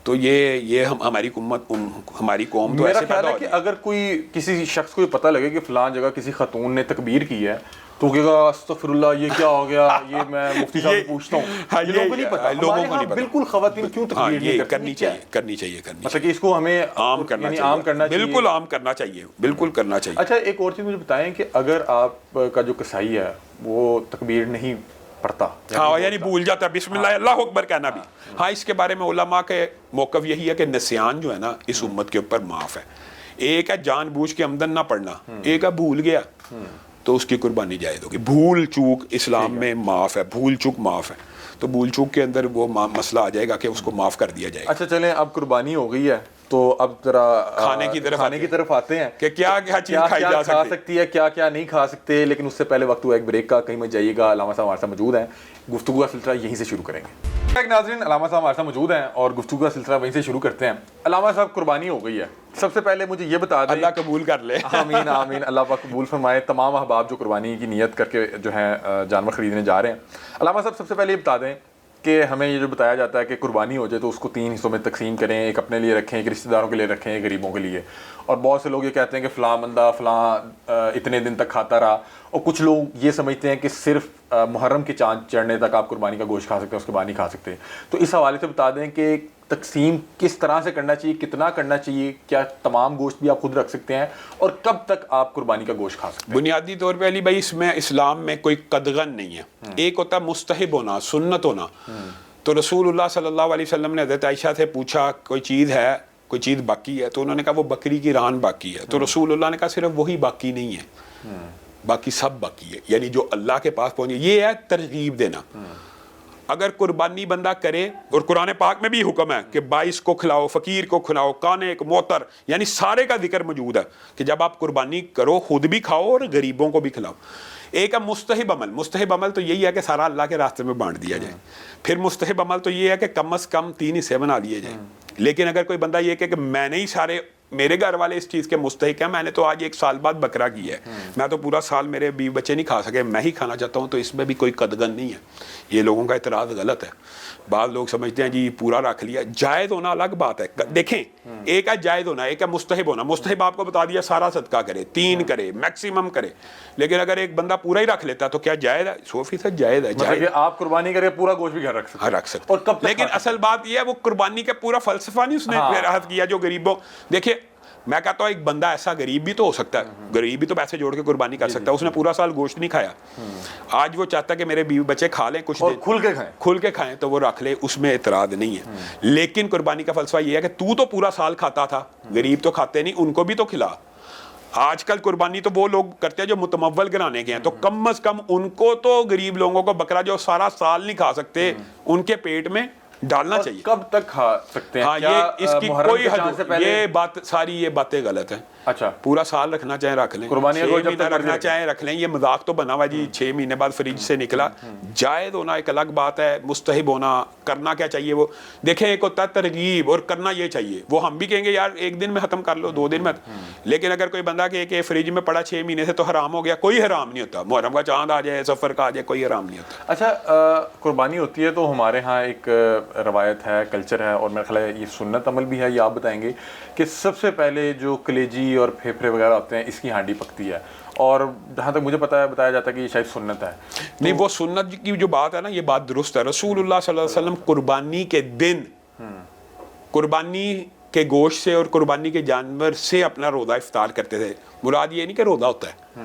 تو یہ ہماری امت, ہماری قوم تو ایسے پیدا ہو
کہ اگر کوئی کسی شخص کو پتہ لگے کہ فلان جگہ کسی خاتون نے تکبیر کی ہے تو کہے گا استغفر اللہ, یہ کیا ہو گیا, یہ میں مفتی صاحب سے پوچھتا ہوں. لوگوں کو نہیں پتا, لوگوں کو نہیں پتا. بالکل خواتین کیوں تکبیر نہیں
کرنی چاہیے, کرنی چاہیے,
مطلب کہ اس کو ہمیں
عام کرنا چاہیے, بالکل عام کرنا چاہیے, بالکل کرنا چاہیے.
اچھا ایک اور چیز مجھے بتائیں کہ اگر آپ کا جو کسائی ہے وہ تکبیر نہیں پڑھتا,
ہاں یعنی بھول جاتا ہے بسم اللہ اللہ اکبر کہنا بھی, ہاں اس کے بارے میں علماء کے موقف یہی ہے کہ نسیان جو ہے نا اس امت کے اوپر معاف ہے. ایک ہے جان بوجھ کے عمدن نہ پڑھنا, ایک ہے بھول گیا تو اس کی قربانی جائز ہوگی. بھول چوک اسلام میں معاف ہے, بھول چوک معاف ہے. تو بھول چوک کے اندر وہ مسئلہ آ جائے گا کہ اس کو معاف کر دیا جائے گا.
اچھا چلیں اب قربانی ہو گئی ہے تو اب ذرا
کھانے کی طرف
آتے ہیں
کہ کیا چیز کھائی جا
سکتی ہے, کیا کیا نہیں کھا سکتے. لیکن اس سے پہلے وقت ہوا ایک بریک کا, کہیں مت جائیے گا. علامہ صاحب ہمارے ساتھ موجود ہیں, گفتگو کا سلسلہ یہیں سے شروع کریں گے. ناظرین علامہ صاحب ہمارے ساتھ موجود ہیں اور گفتگو کا سلسلہ وہیں سے شروع کرتے ہیں. علامہ صاحب قربانی ہو گئی ہے, سب سے پہلے مجھے یہ بتا دیں,
اللہ قبول کر لے.
آمین آمین, اللہ پاک قبول فرمائے تمام احباب جو قربانی کی نیت کر کے جو ہیں جانور خریدنے جا رہے ہیں. علامہ صاحب سب سے پہلے یہ بتا دیں کہ ہمیں یہ جو بتایا جاتا ہے کہ قربانی ہو جائے تو اس کو 3 حصوں میں تقسیم کریں, ایک اپنے لیے رکھیں, ایک رشتہ داروں کے لیے رکھیں, ایک غریبوں کے لیے. اور بہت سے لوگ یہ کہتے ہیں کہ فلاں بندہ فلاں اتنے دن تک کھاتا رہا, اور کچھ لوگ یہ سمجھتے ہیں کہ صرف محرم کے چاند چڑھنے تک آپ قربانی کا گوشت کھا سکتے ہیں, اس کے بعد نہیں کھا سکتے. تو اس حوالے سے بتا دیں کہ تقسیم کس طرح سے کرنا چاہیے, کتنا کرنا چاہیے, کیا تمام گوشت بھی آپ خود رکھ سکتے ہیں, اور کب تک آپ قربانی کا گوشت کھا سکتے ہیں؟
بنیادی طور پہ علی بھائی اس میں اسلام میں کوئی قدغن نہیں ہے. ایک ہوتا ہے مستحب ہونا, سنت ہونا. تو رسول اللہ صلی اللہ علیہ وسلم نے حضرت عائشہ سے پوچھا کوئی چیز ہے, کوئی چیز باقی ہے, تو انہوں نے کہا وہ بکری کی ران باقی ہے. تو رسول اللہ نے کہا صرف وہی باقی نہیں ہے, باقی سب باقی ہے, یعنی جو اللہ کے پاس پہنچے. یہ ہے ترغیب دینا. اگر قربانی بندہ کرے, اور قرآن پاک میں بھی حکم ہے کہ 22 کو کھلاؤ, فقیر کو کھلاؤ, کانے کو, موتر, یعنی سارے کا ذکر موجود ہے کہ جب آپ قربانی کرو خود بھی کھاؤ اور غریبوں کو بھی کھلاؤ. ایک ہے مستحب عمل. مستحب عمل تو یہی ہے کہ سارا اللہ کے راستے میں بانٹ دیا جائے. پھر مستحب عمل تو یہ ہے کہ کم از کم 3 حصے بنا لیے جائیں. لیکن اگر کوئی بندہ یہ کہ میں نے ہی سارے, میرے گھر والے اس چیز کے مستحق ہیں, میں نے تو آج 1 سال بعد بکرا کیا ہے, میں تو پورا سال میرے بیوی بچے نہیں کھا سکے, میں ہی کھانا چاہتا ہوں, تو اس میں بھی کوئی قدغن نہیں ہے. یہ لوگوں کا اعتراض غلط ہے. بعض لوگ سمجھتے ہیں جی پورا رکھ لیا. جائز ہونا الگ بات ہے. دیکھیں, ایک ہے جائز ہونا, ایک ہے مستحب ہونا. مستحب آپ کو بتا دیا سارا صدقہ کرے, 3 کرے, میکسیمم کرے. لیکن اگر ایک بندہ پورا ہی رکھ لیتا تو کیا جائز ہے؟ 100% جائز ہے.
مطلب کہ آپ قربانی کرے پورا گوشت بھی گھر رکھ سکتے ہیں.
رکھ سکتے. اور کب, لیکن اصل بات یہ ہے وہ قربانی کا پورا فلسفہ نہیں اس نے راحت کیا جو غریبوں. دیکھیے میں کہتا ہوں ایک بندہ ایسا غریب بھی تو ہو سکتا ہے, غریب بھی تو پیسے جوڑ کے قربانی کر سکتا ہے. اس نے پورا سال گوشت نہیں کھایا, آج وہ چاہتا ہے کہ میرے بیوی بچے کھا لیں کچھ دن, کھل کے کھائیں, تو وہ رکھ لے, اس میں اعتراض نہیں ہے. لیکن قربانی کا فلسفہ یہ ہے کہ تو پورا سال کھاتا تھا, غریب تو کھاتے نہیں, ان کو بھی تو کھلا. آج کل قربانی تو وہ لوگ کرتے ہیں جو متمول گھرانے کے ہیں, تو کم از کم ان کو تو غریب لوگوں کو بکرا جو سارا سال نہیں کھا سکتے ان کے پیٹ میں ڈالنا چاہیے.
کب تک کھا سکتے ہیں؟
ہاں, یہ اس کی کوئی حد, یہ بات ساری یہ باتیں غلط ہیں.
اچھا,
پورا سال رکھنا چاہیں رکھ لیں,
قربانی کو جب تک
رکھنا چاہیں رکھ لیں. یہ مذاق تو بنا ہوا جی 6 مہینے بعد فریج سے نکلا. جائز ہونا ایک الگ بات ہے, مستحب ہونا, کرنا کیا چاہیے وہ دیکھیں. ایک ہوتا ہے ترغیب, اور کرنا یہ چاہیے. وہ ہم بھی کہیں گے یار 1 دن میں ختم کر لو, 2 دن میں. لیکن اگر کوئی بندہ کہ فریج میں پڑا 6 مہینے سے تو حرام ہو گیا, کوئی حرام نہیں ہوتا. محرم کا چاند آ جائے, سفر کا آ جائے, کوئی حرام نہیں ہوتا.
اچھا, قربانی ہوتی ہے تو ہمارے ہاں ایک روایت ہے, کلچر ہے, اور میرا خیال ہے یہ سنت عمل بھی ہے. یہ آپ بتائیں گے کہ سب سے پہلے جو کلیجی اور پھیپھڑے وغیرہ ہوتے ہیں اس کی ہانڈی پکتی ہے, اور جہاں تک مجھے پتا ہے بتایا جاتا ہے کہ یہ شاید سنت ہے.
نہیں, وہ سنت کی جو بات ہے نا, یہ بات درست ہے. رسول اللہ صلی اللہ علیہ وسلم قربانی کے دن قربانی کے گوشت سے اور قربانی کے جانور سے اپنا روزہ افطار کرتے تھے. مراد یہ نہیں کہ روزہ ہوتا ہے,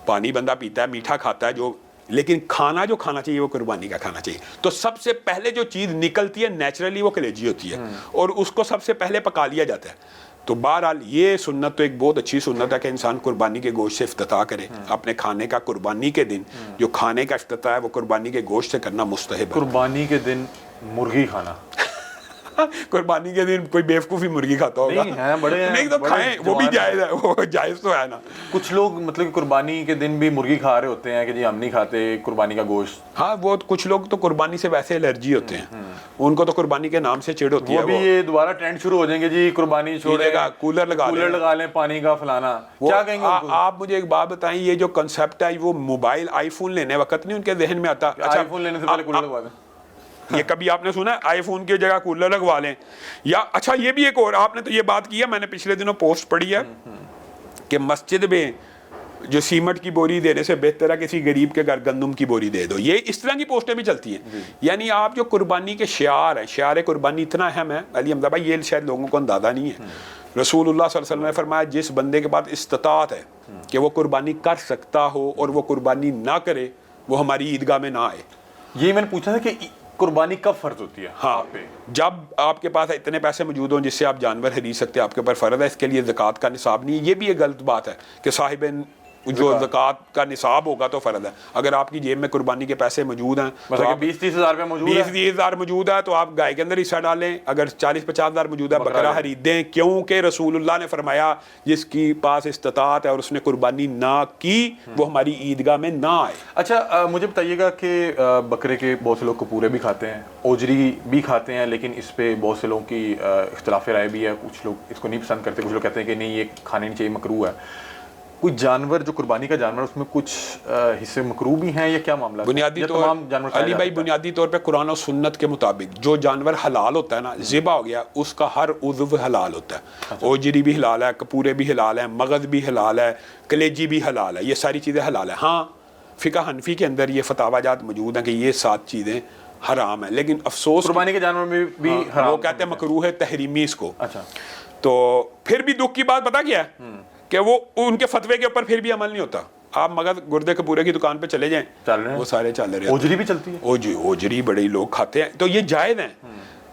پانی بندہ پیتا ہے, میٹھا کھاتا ہے, جو لیکن کھانا جو کھانا چاہیے وہ قربانی کا کھانا چاہیے. تو سب سے پہلے جو چیز نکلتی ہے نیچرلی وہ کلیجی ہوتی ہے, اور اس کو سب سے پہلے پکا لیا جاتا ہے. تو بہرحال یہ سنت تو ایک بہت اچھی سنت ہے کہ انسان قربانی کے گوشت سے افتتاح کرے اپنے کھانے کا. قربانی کے دن جو کھانے کا افتتاح ہے وہ قربانی کے گوشت سے کرنا مستحب ہے.
قربانی کے دن مرغی کھانا,
قربانی کے دن کوئی بیوقوفی مرغی کھاتا ہوگا. نہیں تو کھائیں, وہ بھی جائز ہے, وہ جائز تو ہے نا.
کچھ لوگ مطلب کہ قربانی کے دن بھی مرغی کھا رہے ہوتے ہیں کہ جی ہم نہیں کھاتے قربانی کا گوشت.
ہاں, وہ کچھ لوگ تو قربانی سے ویسے الرجی ہوتے ہیں, ان کو تو قربانی کے نام سے چڑ ہوتی ہے.
وہ بھی یہ دوبارہ ٹرینڈ شروع ہو جائیں گے جی قربانی چھوڑے گا,
کولر
لگا لیں پانی کا فلانا. کیا کہیں گے
آپ مجھے ایک بات بتائیں, یہ جو کنسیپٹ ہے وہ موبائل آئی فون لینے وقت نہیں ان کے ذہن میں آتا؟
آئی فون لینے سے پہلے کولر لگوا دیں.
یہ کبھی آپ نے سنا ہے آئی فون کی جگہ کولر لگوا لیں؟ یا اچھا یہ بھی ایک اور, آپ نے تو یہ بات کی ہے, میں نے پچھلے دنوں پوسٹ پڑھی ہے کہ مسجد میں جو سیمنٹ کی بوری دینے سے بہتر ہے کسی غریب کے گھر گندم کی بوری دے دو. یہ اس طرح کی پوسٹیں بھی چلتی ہیں. یعنی آپ جو قربانی کے شعار ہیں, شعار قربانی اتنا اہم ہے علی حمزہ بھائی, یہ شاید لوگوں کو اندازہ نہیں ہے. رسول اللہ صلی اللہ علیہ وسلم نے فرمایا جس بندے کے پاس استطاعت ہے کہ وہ قربانی کر سکتا ہو اور وہ قربانی نہ کرے, وہ ہماری عیدگاہ میں نہ آئے.
یہ میں نے پوچھا تھا کہ قربانی کب فرض ہوتی ہے؟
ہاں, جب آپ کے پاس اتنے پیسے موجود ہوں جس سے آپ جانور خرید سکتے ہیں, آپ کے اوپر فرض ہے. اس کے لیے زکوٰۃ کا نصاب نہیں ہے. یہ بھی ایک غلط بات ہے کہ صاحب جو زکوٰۃ کا نصاب ہوگا تو فرض ہے. اگر آپ کی جیب میں قربانی کے پیسے موجود ہیں,
20-30 ہزار روپے موجود ہے,
20-30 ہزار موجود ہے, تو آپ گائے کے اندر حصہ ڈالیں. اگر 40-50 ہزار موجود ہے, بکرا خریدیں, کیونکہ رسول اللہ نے فرمایا جس کی پاس استطاعت ہے اور اس نے قربانی نہ کی وہ ہماری عیدگاہ میں نہ آئے.
اچھا, مجھے بتائیے گا کہ بکرے کے بہت سے لوگ کپورے بھی کھاتے ہیں, اوجری بھی کھاتے ہیں, لیکن اس پہ بہت سے لوگوں کی اختلاف رائے بھی ہے. کچھ لوگ اس کو نہیں پسند کرتے, کچھ لوگ کہتے ہیں کہ نہیں یہ کھانے نہیں چاہیے, مکروہ ہے. کوئی جانور جو قربانی کا جانور اس میں کچھ حصے مکروہ بھی ہیں یا کیا معاملہ ہے؟
بنیادی طور علی بھائی بنیادی طور پہ قرآن و سنت کے مطابق جو جانور حلال ہوتا ہے نا, ذبح ہو گیا, اس کا ہر عضو حلال ہوتا ہے. اوجری بھی حلال ہے, کپورے بھی حلال ہیں, مغز بھی حلال ہے, کلیجی بھی حلال ہے, یہ ساری چیزیں حلال ہیں. ہاں, فقہ حنفی کے اندر یہ فتاوی جات موجود ہیں کہ یہ 7 چیزیں حرام ہیں, لیکن افسوس
قربانی کے جانور میں بھی حرام,
وہ کہتے ہیں مکروہ ہے تحریمی اس کو.
اچھا,
تو پھر بھی دکھ کی بات پتہ کیا ہے کہ وہ ان کے فتوے کے اوپر پھر بھی عمل نہیں ہوتا. آپ مگر گردے کپورے کی دکان پہ چلے جائیں, وہ سارے چل رہے ہیں.
اوجری بھی چلتی ہے,
اوجری بڑے لوگ کھاتے ہیں, تو یہ جائز ہیں.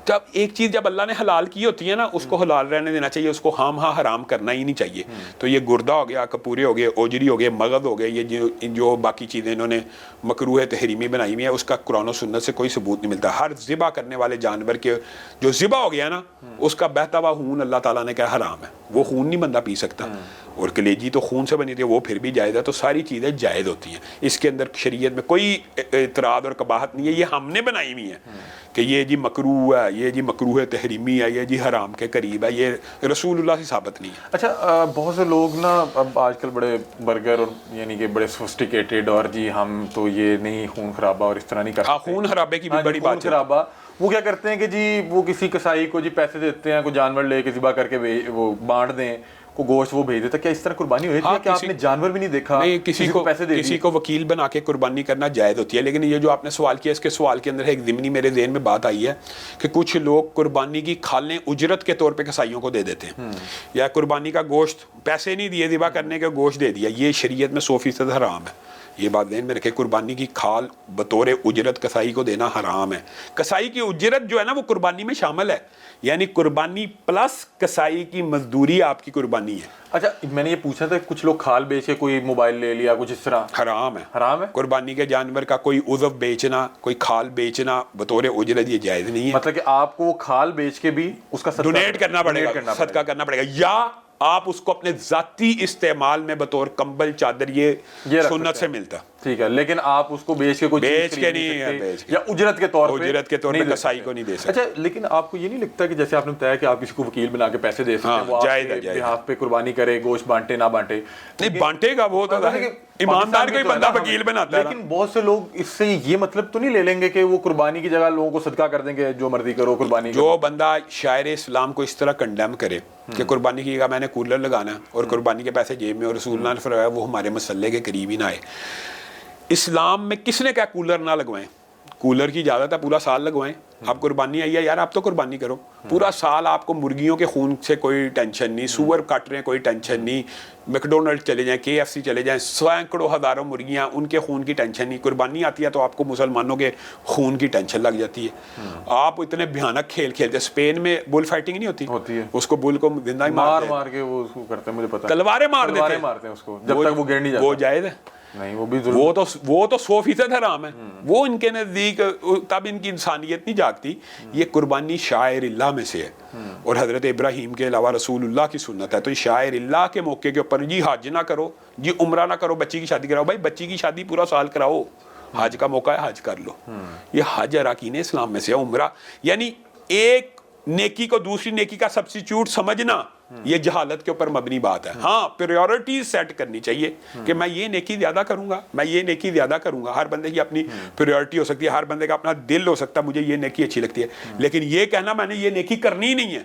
جب ایک چیز جب اللہ نے حلال کی ہوتی ہے نا اس کو حلال رہنے دینا چاہیے, اس کو خام ہاں حرام کرنا ہی نہیں چاہیے. تو یہ گردہ ہو گیا, کپورے ہو گئے, اوجری ہو گئے, مغز ہو گئے, یہ جو باقی چیزیں انہوں نے مکروہ تحریمی بنائی ہوئی ہیں اس کا قرآن و سنت سے کوئی ثبوت نہیں ملتا. ہر ذبح کرنے والے جانور کے جو ذبح ہو گیا نا اس کا بہتا ہوا خون اللہ تعالیٰ نے کہا حرام ہے, وہ خون نہیں بندہ پی سکتا. اور کلیجی تو خون سے بنی تھی وہ پھر بھی جائز ہے. تو ساری چیزیں جائز ہوتی ہیں, اس کے اندر شریعت میں کوئی اعتراض اور قباحت نہیں ہے. یہ ہم نے بنائی ہوئی ہیں کہ یہ جی مکروہ ہے, یہ جی مکروہ تحریمی ہے, یہ جی حرام کے قریب ہے, یہ رسول اللہ سے ثابت نہیں ہے.
اچھا, بہت سے لوگ نا اب آج کل بڑے برگر اور یعنی کہ بڑے سوفسٹیکیٹڈ اور جی ہم تو یہ نہیں خون خرابہ اور اس طرح نہیں کرتے.
خون خرابے کی بھی بڑی بات ہے.
خرابہ وہ کیا کرتے ہیں کہ جی وہ کسی کسائی کو جی پیسے دیتے ہیں, کوئی جانور لے کے ذبح کر کے وہ بانٹ دیں, کو گوشت وہ بھیج دیتا. کیا اس طرح قربانی ہوئی تھی کہ آپ نے جانور بھی نہیں دیکھا,
کسی کو پیسے دے, کسی کو وکیل بنا کے قربانی کرنا جائز ہوتی ہے. لیکن یہ جو آپ نے سوال کیا اس کے سوال کے اندر ایک ضمنی میرے ذہن میں بات آئی ہے کہ کچھ لوگ قربانی کی کھالیں اجرت کے طور پہ کسائیوں کو دے دیتے ہیں, یا قربانی کا گوشت پیسے نہیں دیے ذبح کرنے کا گوشت دے دیا. یہ شریعت میں 100% حرام ہے. یہ بات ذہن میں رکھے, قربانی کی کھال بطور اجرت کسائی کو دینا حرام ہے. کسائی کی اجرت جو ہے نا وہ قربانی میں شامل ہے, یعنی قربانی پلس کسائی کی مزدوری آپ کی قربانی ہے.
اچھا, میں نے یہ پوچھا تھا کچھ لوگ کھال بیچ کے کوئی موبائل لے لیا کچھ اس طرح,
حرام ہے.
حرام ہے.
قربانی کے جانور کا کوئی عضو بیچنا, کوئی کھال بیچنا بطور اجرت یہ جائز نہیں ہے.
مطلب کہ آپ کو کھال بیچ کے بھی اس کا
ڈونیٹ کرنا پڑے گا, صدقہ کرنا پڑے گا, یا آپ اس کو اپنے ذاتی استعمال میں بطور کمبل چادر یہ سنت سے ملتا.
ٹھیک ہے, لیکن آپ اس کو بیچ کے کوئی
بیچ کے نہیں,
یا اجرت کے طور پہ,
اجرت کے طور پہ کسائی کو نہیں دے سکتے.
اچھا, لیکن آپ کو یہ نہیں لگتا کہ جیسے آپ نے بتایا کہ آپ کسی کو وکیل بنا کے پیسے دے سکتے ہیں, وہ آپ کے بہاف پہ قربانی کرے, گوشت بانٹے نہ بانٹے,
نہیں بانٹے گا وہ تو ایماندار کوئی بندہ وکیل بناتا ہے.
لیکن بہت سے لوگ اس سے یہ مطلب تو نہیں لے لیں گے کہ وہ قربانی کی جگہ لوگوں کو صدقہ کر دیں گے, جو مرضی کرو قربانی.
جو بندہ شاعر اسلام کو اس طرح کنڈیم کرے کہ قربانی کی جگہ میں نے کولر لگانا ہے اور قربانی کے پیسے جیب میں, اور رسول اللہ نے فرمایا وہ ہمارے مسئلے کے قریب ہی نہ آئے. اسلام میں کس نے کہا کولر نہ لگوائیں؟ کولر کی اجازت ہے, پورا سال لگوائیں. آپ قربانی آئی ہے یار, آپ تو قربانی کرو پورا سال, آپ کو مرغیوں کے خون سے کوئی ٹینشن نہیں, سور کاٹ رہے ہیں کوئی ٹینشن نہیں, میکڈونلڈ چلے جائیں, KFC چلے جائیں, سینکڑوں ہزاروں مرغیاں, ان کے خون کی ٹینشن نہیں. قربانی آتی ہے تو آپ کو مسلمانوں کے خون کی ٹینشن لگ جاتی ہے. آپ اتنے بھیانک کھیل کھیلتے ہیں. اسپین میں بل فائٹنگ نہیں ہوتی ہے, اس کو بل کو زندہ
مار کے وہ اس کو کرتے ہیں, مجھے پتا,
تلواریں مار دیتے ہیں
اس کو جب تک وہ گر نہیں جاتا.
وہ جائز ہے
نہیں,
وہ تو 100% حرام ہے. وہ ان کے نزدیک تب ان کی انسانیت نہیں جاگتی. یہ قربانی شاعر اللہ میں سے ہے, اور حضرت ابراہیم کے علاوہ رسول اللہ کی سنت ہے. تو یہ شاعر اللہ کے موقع کے اوپر جی حج نہ کرو, جی عمرہ نہ کرو, بچی کی شادی کراؤ. بھائی بچی کی شادی پورا سال کراؤ, حج کا موقع ہے حج کر لو. یہ حج اراکین اسلام میں سے ہے. عمرہ یعنی ایک نیکی کو دوسری نیکی کا سبسٹیچیوٹ سمجھنا, یہ جہالت کے اوپر مبنی بات ہے. ہاں, پریورٹیز سیٹ کرنی چاہیے کہ میں یہ نیکی زیادہ کروں گا, میں یہ نیکی زیادہ کروں گا. ہر بندے کی اپنی پریورٹی ہو سکتی ہے, ہر بندے کا اپنا دل ہو سکتا ہے, مجھے یہ نیکی اچھی لگتی ہے. لیکن یہ کہنا میں نے یہ نیکی کرنی ہی نہیں ہے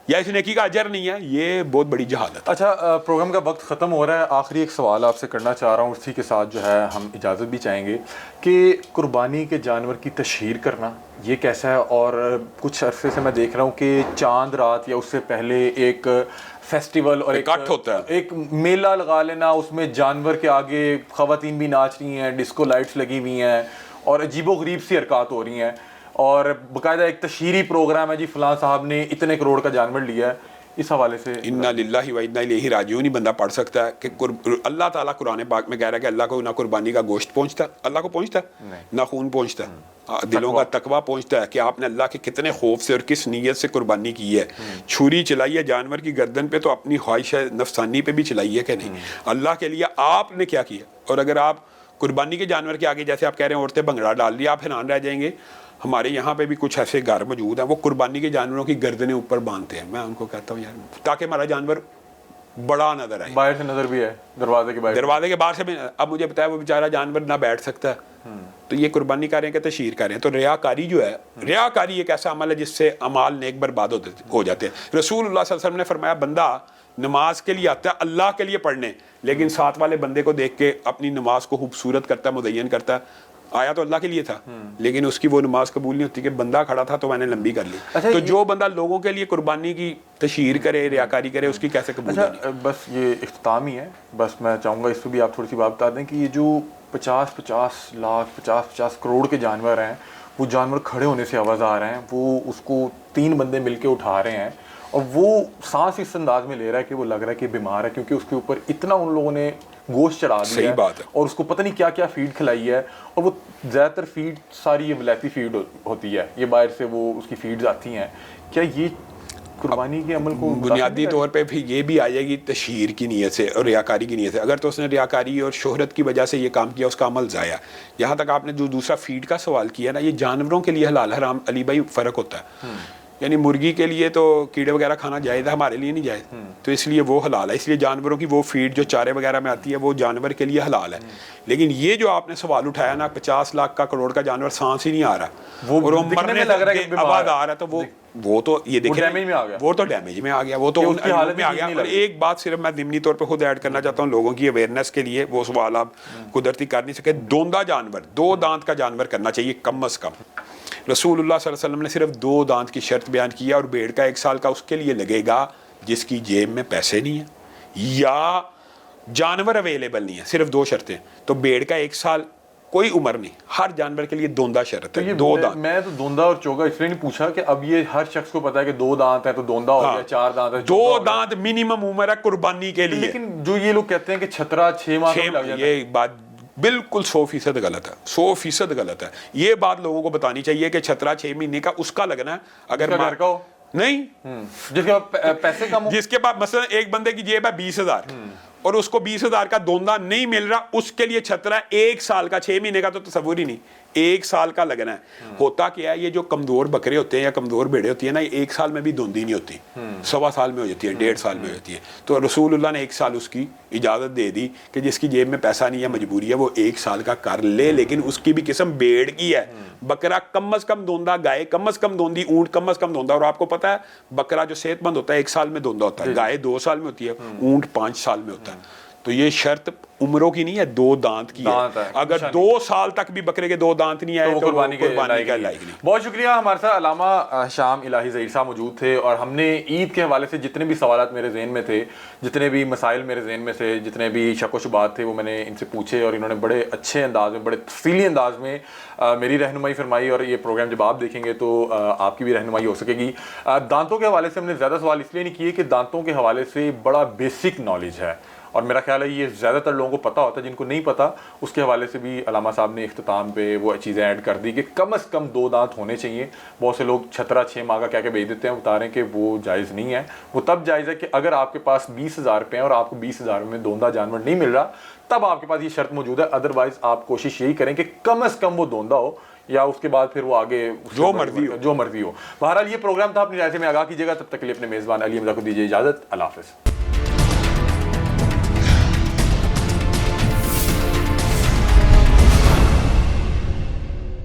یا اس نیکی کا اجر نہیں ہے, یہ بہت بڑی جہالت.
اچھا, پروگرام کا وقت ختم ہو رہا ہے. آخری ایک سوال آپ سے کرنا چاہ رہا ہوں, اسی کے ساتھ جو ہے ہم اجازت بھی چاہیں گے کہ قربانی کے جانور کی تشہیر کرنا یہ کیسا ہے؟ اور کچھ عرصے سے میں دیکھ رہا ہوں کہ چاند رات یا اس سے پہلے ایک فیسٹیول اور ایک میلہ لگا لینا, اس میں جانور کے آگے خواتین بھی ناچ رہی ہیں, ڈسکو لائٹس لگی ہوئی ہیں, اور عجیب و غریب سی حرکات ہو رہی ہیں, اور باقاعدہ ایک تشہیری پروگرام ہے, جی فلاں صاحب نے اتنے کروڑ کا جانور لیا ہے. اس حوالے سے
انا للہ و انا الیہ راجعون بندہ پڑھ سکتا ہے کہ اللہ تعالیٰ قرآن پاک میں کہہ رہا ہے کہ اللہ کو نہ قربانی کا گوشت پہنچتا, اللہ کو پہنچتا ہے نہ خون پہنچتا, دلوں کا تقویٰ پہنچتا ہے کہ آپ نے اللہ کے کتنے خوف سے اور کس نیت سے قربانی کی ہے. چھری چلائی ہے جانور کی گردن پہ تو اپنی خواہش نفسانی پہ بھی چلائی ہے کہ نہیں, اللہ کے لیے آپ نے کیا کیا. اور اگر آپ قربانی کے جانور کے آگے جیسے آپ کہہ رہے ہیں عورتیں بھنگڑا ڈال دیا, آپ حیران رہ جائیں گے. ہمارے یہاں پہ بھی کچھ ایسے گھر موجود ہیں, وہ قربانی کے جانوروں کی گردنیں اوپر باندھتے ہیں. میں ان کو کہتا ہوں یار تاکہ ہمارا جانور بڑا نظر آئے.
باہر سے نظر بھی ہے, دروازے
کے باہر سے بھی. اب مجھے بتایا وہ بیچارہ جانور نہ بیٹھ سکتا ہے, تو یہ قربانی کر رہے ہیں کہ تشہیر کر رہے ہیں. تو ریاکاری جو ہے, ریاکاری ایک ایسا عمل ہے جس سے اعمال نیک برباد ہو جاتے ہیں. رسول اللہ صلی اللہ علیہ وسلم نے فرمایا بندہ نماز کے لیے آتا ہے اللہ کے لیے پڑھنے, لیکن ساتھ والے بندے کو دیکھ کے اپنی نماز کو خوبصورت کرتا ہے, مزین کرتا ہے. آیا تو اللہ کے لیے تھا, لیکن اس کی وہ نماز قبول نہیں ہوتی کہ بندہ کھڑا تھا تو میں نے لمبی کر لی. تو جو بندہ لوگوں کے لیے قربانی کی تشہیر کرے, ریاکاری کرے, اس کی کیسے قبول
نہیں؟ بس یہ اختتام ہی ہے. بس میں چاہوں گا اس پہ بھی آپ تھوڑی سی بات بتا دیں کہ یہ جو 50 لاکھ 50 کروڑ کے جانور ہیں, وہ جانور کھڑے ہونے سے آواز آ رہے ہیں, وہ اس کو 3 بندے مل کے اٹھا رہے ہیں, اور وہ سانس اس انداز میں لے رہا ہے کہ وہ لگ رہا ہے کہ بیمار ہے, کیونکہ اس کے اوپر اتنا ان لوگوں نے گوشت چڑھا دیا.
صحیح بات ہے.
اور اس کو پتہ نہیں کیا کیا فیڈ کھلائی ہے, اور وہ زیادہ تر فیڈ ساری یہ ولایتی فیڈ ہوتی ہے, یہ باہر سے وہ اس کی فیڈز آتی ہیں. کیا یہ قربانی کے عمل کو
بنیادی طور پہ پھر یہ بھی آ جائے گی تشہیر کی نیت سے اور ریاکاری کی نیت سے؟ اگر تو اس نے ریاکاری اور شہرت کی وجہ سے یہ کام کیا, اس کا عمل ضائع. یہاں تک آپ نے جو دوسرا فیڈ کا سوال کیا نا, یہ جانوروں کے لیے حلال حرام علی بھائی فرق ہوتا ہے. یعنی مرغی کے لیے تو کیڑے وغیرہ کھانا جائز ہے, ہمارے لیے نہیں جائز, تو اس لیے وہ حلال ہے. اس لیے جانوروں کی وہ فیڈ جو چارے وغیرہ میں آتی ہے وہ جانور کے لیے حلال ہے. لیکن یہ جو آپ نے سوال اٹھایا نا, 50 لاکھ کا کروڑ کا جانور سانس ہی نہیں آ رہا, اور وہ مرنے لگ رہا ہے, آواز آ رہا ہے, تو وہ تو یہ دیکھیں وہ تو ڈیمیج میں آ گیا, وہ تو حالت میں آ گیا. اور ایک بات صرف میں ضمنی طور پہ خود ایڈ کرنا چاہتا ہوں لوگوں کی اویئرنیس کے لیے, وہ سوال آپ قدرتی کر نہیں سکے. دوندا جانور, 2 دانت کا جانور کرنا چاہیے کم از کم. رسول اللہ صلی اللہ علیہ وسلم نے صرف 2 دانت کی شرط بیان کی ہے, اور بھیڑ کا 1 سال کا اس کے لیے لگے گا جس کی جیب میں پیسے نہیں ہیں یا جانور اویلیبل نہیں ہے. صرف 2 شرطیں. تو بھیڑ کا 1 سال, کوئی عمر نہیں, ہر جانور کے لیے دوندا شرط ہے. 2 دانت.
میں تو دوندا اور چوگا اس لیے نہیں پوچھا کہ اب یہ ہر شخص کو پتا ہے کہ 2 دانت ہیں تو دوندا ہو گیا, 4 دانت ہے
2 دانت منیمم عمر ہے قربانی کے لیے.
لیکن جو یہ لوگ کہتے ہیں کہ چھترا 6 ماہ لگ جاتا ہے,
یہ بات بالکل 100% غلط ہے, 100% غلط ہے. یہ بات لوگوں کو بتانی چاہیے کہ چھترا 6 مہینے کا اس کا لگنا ہے. اگر
گھر کا ہو
نہیں,
جس کے پاس پیسے کم ہو,
جس کے پاس مثلا ایک بندے کی جیب ہے 20,000 اور اس کو 20,000 کا دوندا نہیں مل رہا, اس کے لیے چھترا 1 سال کا, 6 مہینے کا تو تصور ہی نہیں, 1 سال کا لگنا ہے. ہوتا کیا ہے, یہ جو کمزور بکرے ہوتے ہیں یا کمزور بھیڑے ہوتی ہیں نا, 1 سال میں بھی دوندی نہیں ہوتی, 1.25 سال میں ہو جاتی ہے, 1.5 سال میں ہو جاتی ہے. تو رسول اللہ نے 1 سال اس کی اجازت دے دی کہ جس کی جیب میں پیسہ نہیں ہے, مجبوری ہے, وہ 1 سال کا کر لے. لیکن اس کی بھی قسم بھیڑ کی ہے. بکرا کم از کم دوندا, گائے کم از کم دوندی, اونٹ کم از کم دوندا. اور آپ کو پتا ہے بکرا جو صحت مند ہوتا ہے 1 سال میں دوندا ہوتا ہے, گائے 2 سال میں ہوتی ہے, اونٹ 5 سال میں ہوتا ہے. تو یہ شرط عمروں کی نہیں ہے, 2 دانت کی ہے. اگر 2 سال تک بھی بکرے کے 2 دانت نہیں آئے تو قربانی کے لائق نہیں.
بہت شکریہ. ہمارے ساتھ علامہ شام الہی ظہیر صاحب موجود تھے, اور ہم نے عید کے حوالے سے جتنے بھی سوالات میرے ذہن میں تھے, جتنے بھی مسائل میرے ذہن میں سے, جتنے بھی شک و شبہات تھے, وہ میں نے ان سے پوچھے, اور انہوں نے بڑے اچھے انداز میں, بڑے تفصیلی انداز میں میری رہنمائی فرمائی. اور یہ پروگرام جب آپ دیکھیں گے تو آپ کی بھی رہنمائی ہو سکے گی. دانتوں کے حوالے سے ہم نے زیادہ سوال اس لیے نہیں کیے کہ دانتوں کے حوالے سے بڑا بیسک نالج ہے, اور میرا خیال ہے یہ زیادہ تر لوگوں کو پتہ ہوتا ہے. جن کو نہیں پتہ اس کے حوالے سے بھی علامہ صاحب نے اختتام پہ وہ چیزیں ایڈ کر دی کہ کم از کم 2 دانت ہونے چاہیے. بہت سے لوگ چھترا 6 ماہ کا کہہ کے بھیج دیتے ہیں, بتا رہے ہیں کہ وہ جائز نہیں ہے. وہ تب جائز ہے کہ اگر آپ کے پاس 20,000 روپے ہیں اور آپ کو 20,000 میں دوندا جانور نہیں مل رہا, تب آپ کے پاس یہ شرط موجود ہے. ادروائز آپ کوشش یہی کریں کہ کم از کم وہ دوندا ہو, یا اس کے بعد پھر وہ آگے جو مرضی ہو. بہرحال یہ پروگرام تھا, اپنی رائے سے میں آگاہ کیجیے گا. تب تک کے لیے اپنے میزبان علی حمزہ کو دیجیے اجازت. اللہ حافظ.